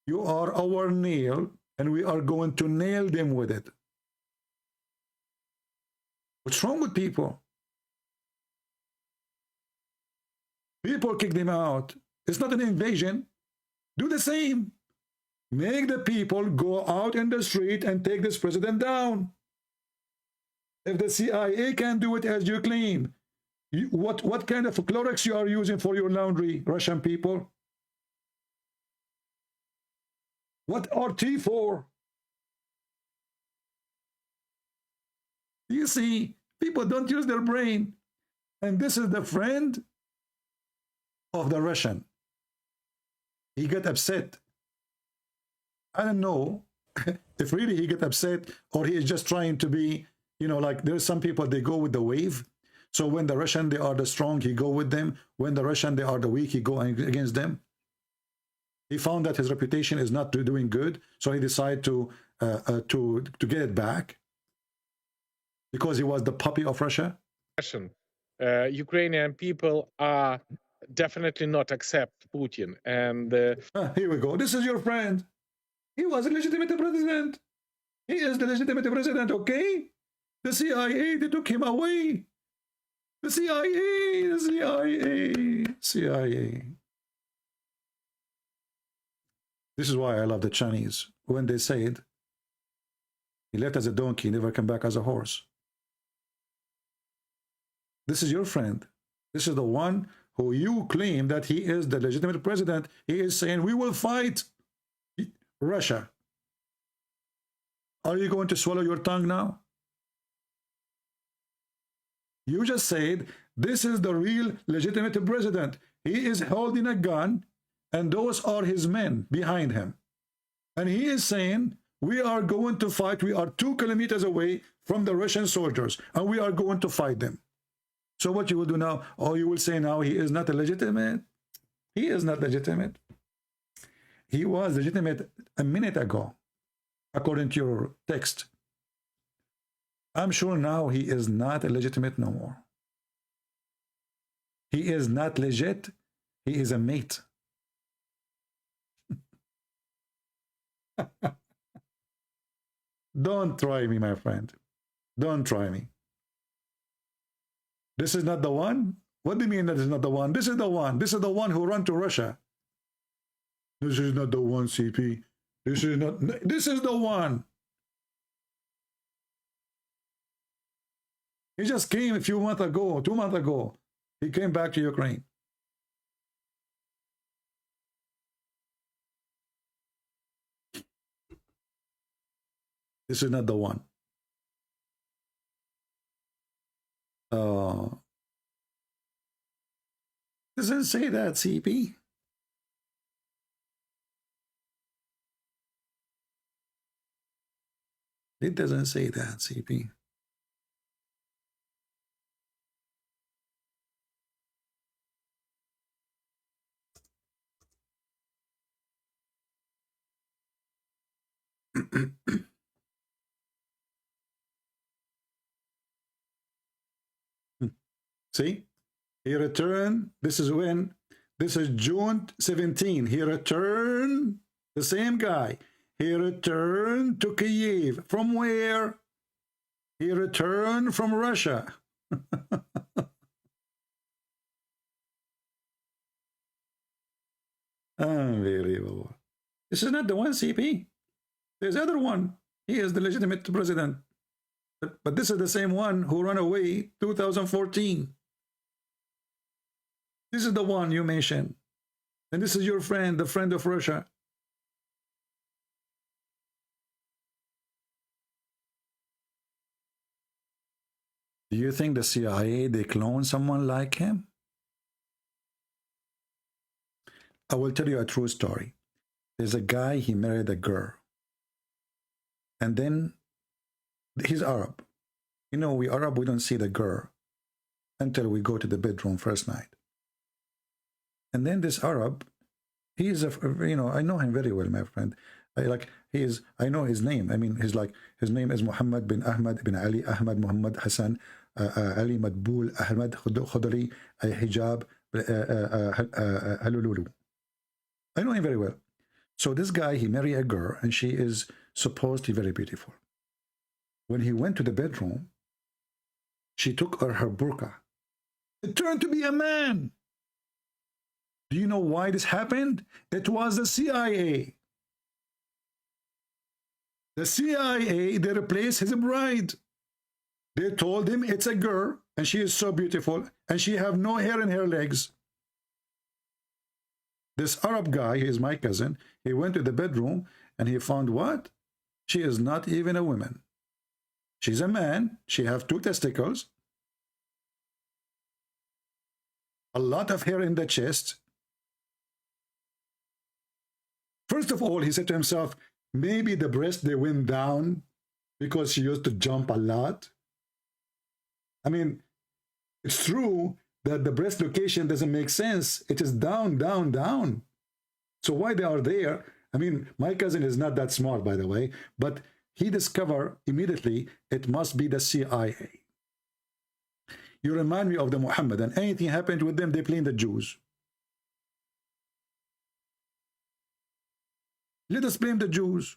you are our nail, and we are going to nail them with it. What's wrong with people? People kick them out. It's not an invasion. Do the same. Make the people go out in the street and take this president down. If the CIA can do it as you claim, what kind of Clorox you are using for your laundry, Russian people? What RT for? You see, people don't use their brain. And this is the friend of the Russian. He got upset. I don't know if really he get upset or he is just trying to be, you know, like there's some people, they go with the wave. So when the Russian, they are the strong, he go with them. When the Russian, they are the weak, he go against them. He found that his reputation is not doing good. So he decided to get it back because he was the puppy of Russia. Ukrainian people are definitely not accept Putin. And here we go. This is your friend. He was a legitimate president. He is the legitimate president, okay? The CIA, they took him away. The CIA. This is why I love the Chinese. When they said, he left as a donkey, never come back as a horse. This is your friend. This is the one who you claim that he is the legitimate president. He is saying, we will fight Russia. Are you going to swallow your tongue now? You just said, this is the real legitimate president. He is holding a gun, and those are his men behind him. And he is saying, we are going to fight. We are 2 kilometers away from the Russian soldiers, and we are going to fight them. So what you will do now? Oh, you will say now he is not legitimate. He is not legitimate. He was legitimate a minute ago, according to your text. I'm sure now he is not legitimate no more. He is not legit. He is a mate. Don't try me, my friend. Don't try me. This is not the one? What do you mean that is not the one? This is the one. This is the one who ran to Russia. This is not the one, CP. This is not. This is the one. He just came a few months ago, 2 months ago. He came back to Ukraine. This is not the one. Doesn't say that, CP. It doesn't say that, CP. See? He returned. This is when? This is June 17. He returned. The same guy. He returned to Kyiv. From where? He returned from Russia. Unbelievable. This is not the one, CP. There's the other one. He is the legitimate president. But this is the same one who ran away 2014. This is the one you mentioned. And this is your friend, the friend of Russia. Do you think the CIA, they clone someone like him? I will tell you a true story. There's a guy, he married a girl. And then he's Arab. You know, we Arab, we don't see the girl until we go to the bedroom first night. And then this Arab, he is a, you know, I know him very well, my friend. I know his name. I mean, his name is Muhammad bin Ahmed bin Ali, Ahmed Muhammad Hassan, Ali Madboul, Ahmed Khudri, Hijab, Halululu. I know him very well. So this guy, he married a girl, and she is supposed to be very beautiful. When he went to the bedroom, she took her burqa. It turned to be a man. Do you know why this happened? It was the CIA. The CIA, they replaced his bride. They told him it's a girl and she is so beautiful and she have no hair in her legs. This Arab guy, he is my cousin, he went to the bedroom and he found what? She is not even a woman. She's a man. She have 2 testicles. A lot of hair in the chest. First of all, he said to himself, maybe the breast, they went down because she used to jump a lot. I mean, it's true that the breast location doesn't make sense. It is down, down, down. So why they are there? I mean, my cousin is not that smart, by the way, but he discovered immediately it must be the CIA. You remind me of the Muhammad, and anything happened with them, they blame the Jews. Let us blame the Jews.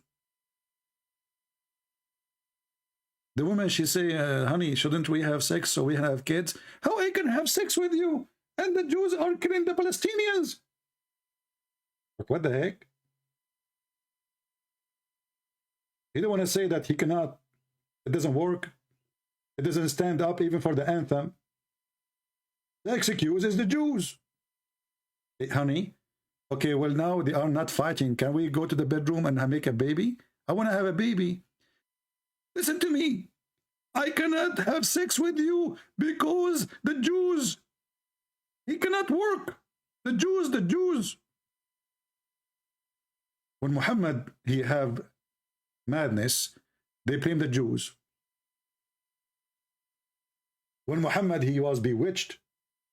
The woman, she say, honey, shouldn't we have sex so we have kids? How I can have sex with you? And the Jews are killing the Palestinians. What the heck? He don't want to say that he cannot. It doesn't work. It doesn't stand up even for the anthem. The excuse is the Jews. Hey, honey, okay, well now they are not fighting. Can we go to the bedroom and make a baby? I want to have a baby. Listen to me. I cannot have sex with you because the Jews. He cannot work. The Jews, the Jews. When Muhammad, he have madness, they blame the Jews. When Muhammad, he was bewitched,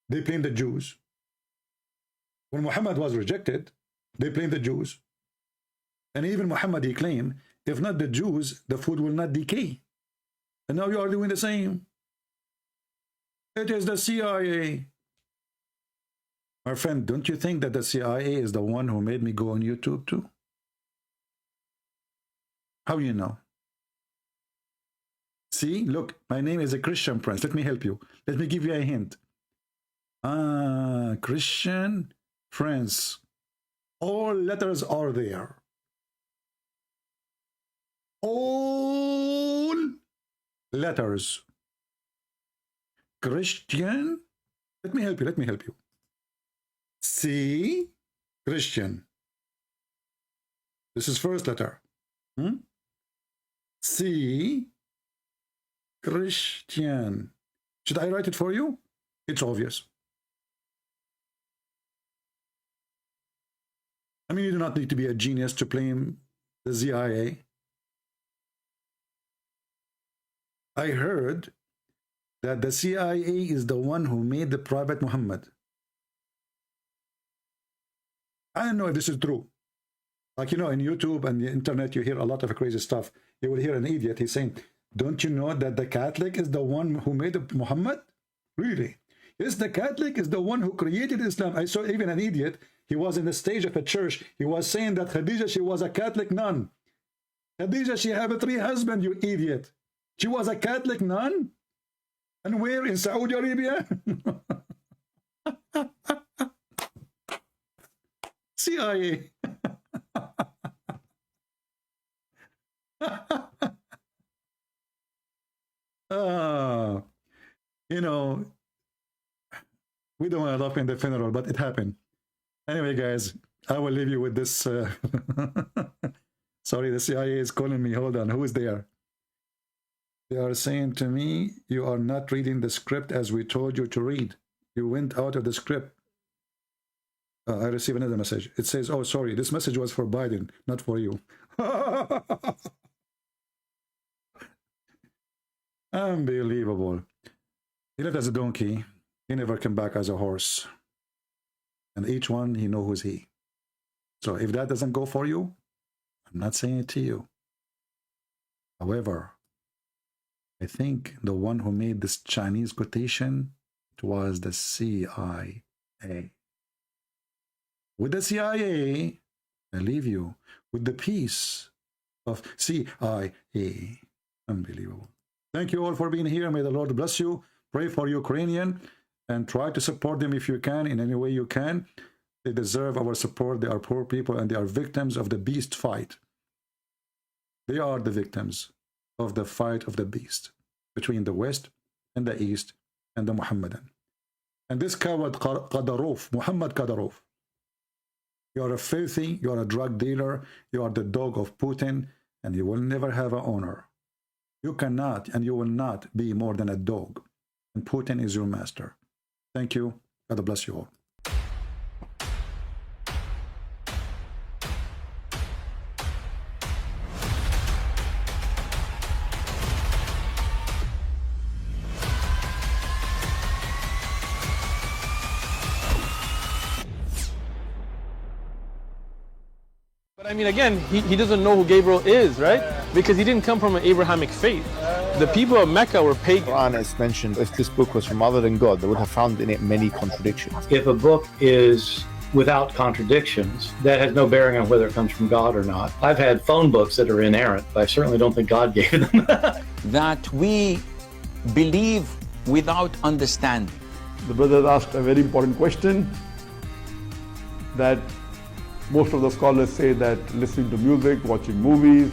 they blame the Jews. When Muhammad was rejected, they blame the Jews. And even Muhammad, he claimed, if not the Jews, the food will not decay. And now you are doing the same. It is the CIA. My friend, don't you think that the CIA is the one who made me go on YouTube too? How you know? See, look, my name is a Christian Prince. Let me help you. Let me give you a hint. Christian Prince. All letters are there. All letters. Christian. Let me help you. Let me help you. C. Christian. This is first letter. C. Christian. Should I write it for you? It's obvious. I mean, you do not need to be a genius to blame the CIA. I heard that the CIA is the one who made the Prophet Muhammad. I don't know if this is true. Like, you know, in YouTube and the internet, you hear a lot of crazy stuff. You will hear an idiot. He's saying, don't you know that the Catholic is the one who made Muhammad? Really? Yes, the Catholic is the one who created Islam. I saw even an idiot. He was in the stage of a church. He was saying that Khadija, she was a Catholic nun. Khadija, she had 3 husbands, you idiot. She was a Catholic nun? And where? In Saudi Arabia? CIA. You know, we don't want to laugh in the funeral, but it happened. Anyway, guys, I will leave you with this. Sorry, the CIA is calling me. Hold on. Who is there? They are saying to me, you are not reading the script as we told you to read. You went out of the script. I received another message. It says, oh, sorry, this message was for Biden, not for you. Unbelievable. He left as a donkey. He never came back as a horse. And each one, he knows who's he. So if that doesn't go for you, I'm not saying it to you. However, I think the one who made this Chinese quotation, it was the CIA. With the CIA, I leave you with the peace of CIA. Unbelievable. Thank you all for being here. May the Lord bless you. Pray for Ukrainian and try to support them if you can, in any way you can. They deserve our support. They are poor people and they are victims of the beast fight. They are the victims of the fight of the beast. between the West and the East and the Muhammadan. And this coward Qadarov, Muhammad Qadarov, you are a filthy, you are a drug dealer, you are the dog of Putin, and you will never have an owner. You cannot and you will not be more than a dog. And Putin is your master. Thank you. God bless you all. But I mean, again, he doesn't know who Gabriel is, right? Because he didn't come from an Abrahamic faith. The people of Mecca were pagan. Quran is mentioned, if this book was from other than God, they would have found in it many contradictions. If a book is without contradictions, that has no bearing on whether it comes from God or not. I've had phone books that are inerrant, but I certainly don't think God gave them. That we believe without understanding. The brother asked a very important question, that most of the scholars say that listening to music, watching movies,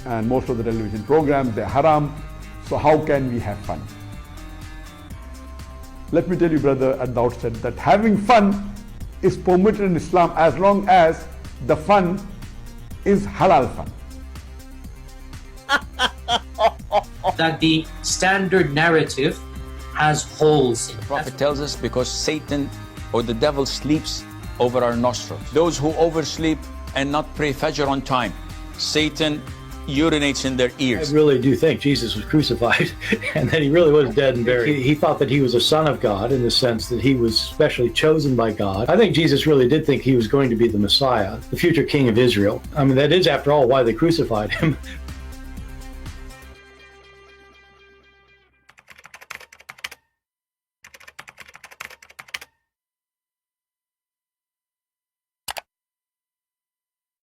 and most of the television programs, they're haram. So how can we have fun? Let me tell you, brother, at the outset, that having fun is permitted in Islam as long as the fun is halal fun. That the standard narrative has holes in it. The Prophet tells us because Satan or the devil sleeps over our nostrils. Those who oversleep and not pray Fajr on time, Satan urinates in their ears. I really do think Jesus was crucified and that he really was dead and buried. He thought that he was a son of God in the sense that he was specially chosen by God. I think Jesus really did think he was going to be the Messiah, the future king of Israel. I mean, that is, after all, why they crucified him.